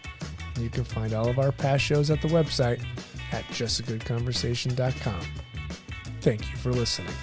and you can find all of our past shows at the website at justagoodconversation.com. Thank you for listening.